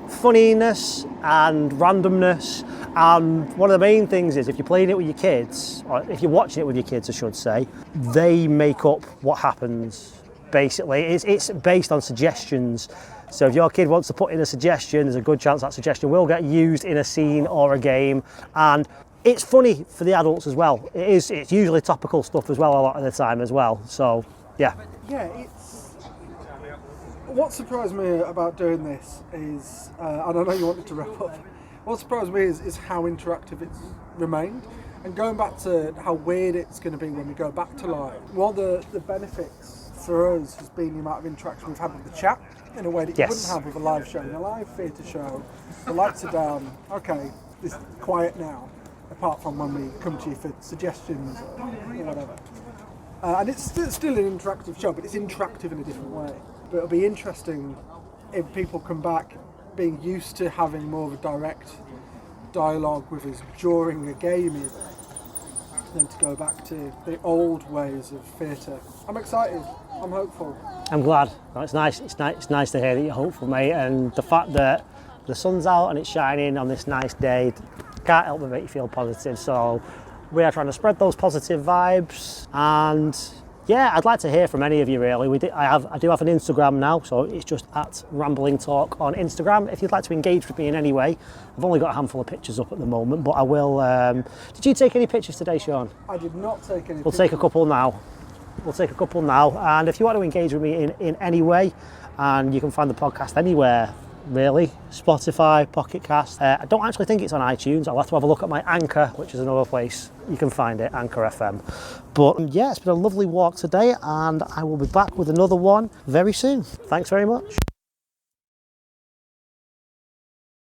funniness and randomness, and one of the main things is if you're playing it with your kids, or if you're watching it with your kids I should say, they make up what happens basically. It's based on suggestions. So if your kid wants to put in a suggestion, there's a good chance that suggestion will get used in a scene or a game. And it's funny for the adults as well. It's usually topical stuff as well a lot of the time as well. So yeah. Yeah, what surprised me about doing this is, and I know you wanted to wrap up, what surprised me is how interactive it's remained. And going back to how weird it's going to be when we go back to live, one of the benefits for us has been the amount of interaction we've had with the chat in a way that you wouldn't have with a live show. In a live theatre show, the lights are down, okay, it's quiet now, apart from when we come to you for suggestions or whatever. And it's still an interactive show, but it's interactive in a different way. But it'll be interesting if people come back being used to having more of a direct dialogue with us during a game even, than to go back to the old ways of theatre. I'm excited, I'm hopeful. I'm glad. It's nice to hear that you're hopeful, mate, and the fact that the sun's out and it's shining on this nice day can't help but make you feel positive. So we are trying to spread those positive vibes, and yeah, I'd like to hear from any of you really. I do have an Instagram now, so it's just at Rambling Talk on Instagram. If you'd like to engage with me in any way, I've only got a handful of pictures up at the moment, but I will. Did you take any pictures today, Sean? I did not take any. We'll take a couple now. And if you want to engage with me in any way, and you can find the podcast anywhere, really, Spotify, Pocket Cast. I don't actually think it's on iTunes. I'll have to have a look at my Anchor, which is another place you can find it, Anchor FM. But yeah, it's been a lovely walk today, and I will be back with another one very soon. Thanks very much.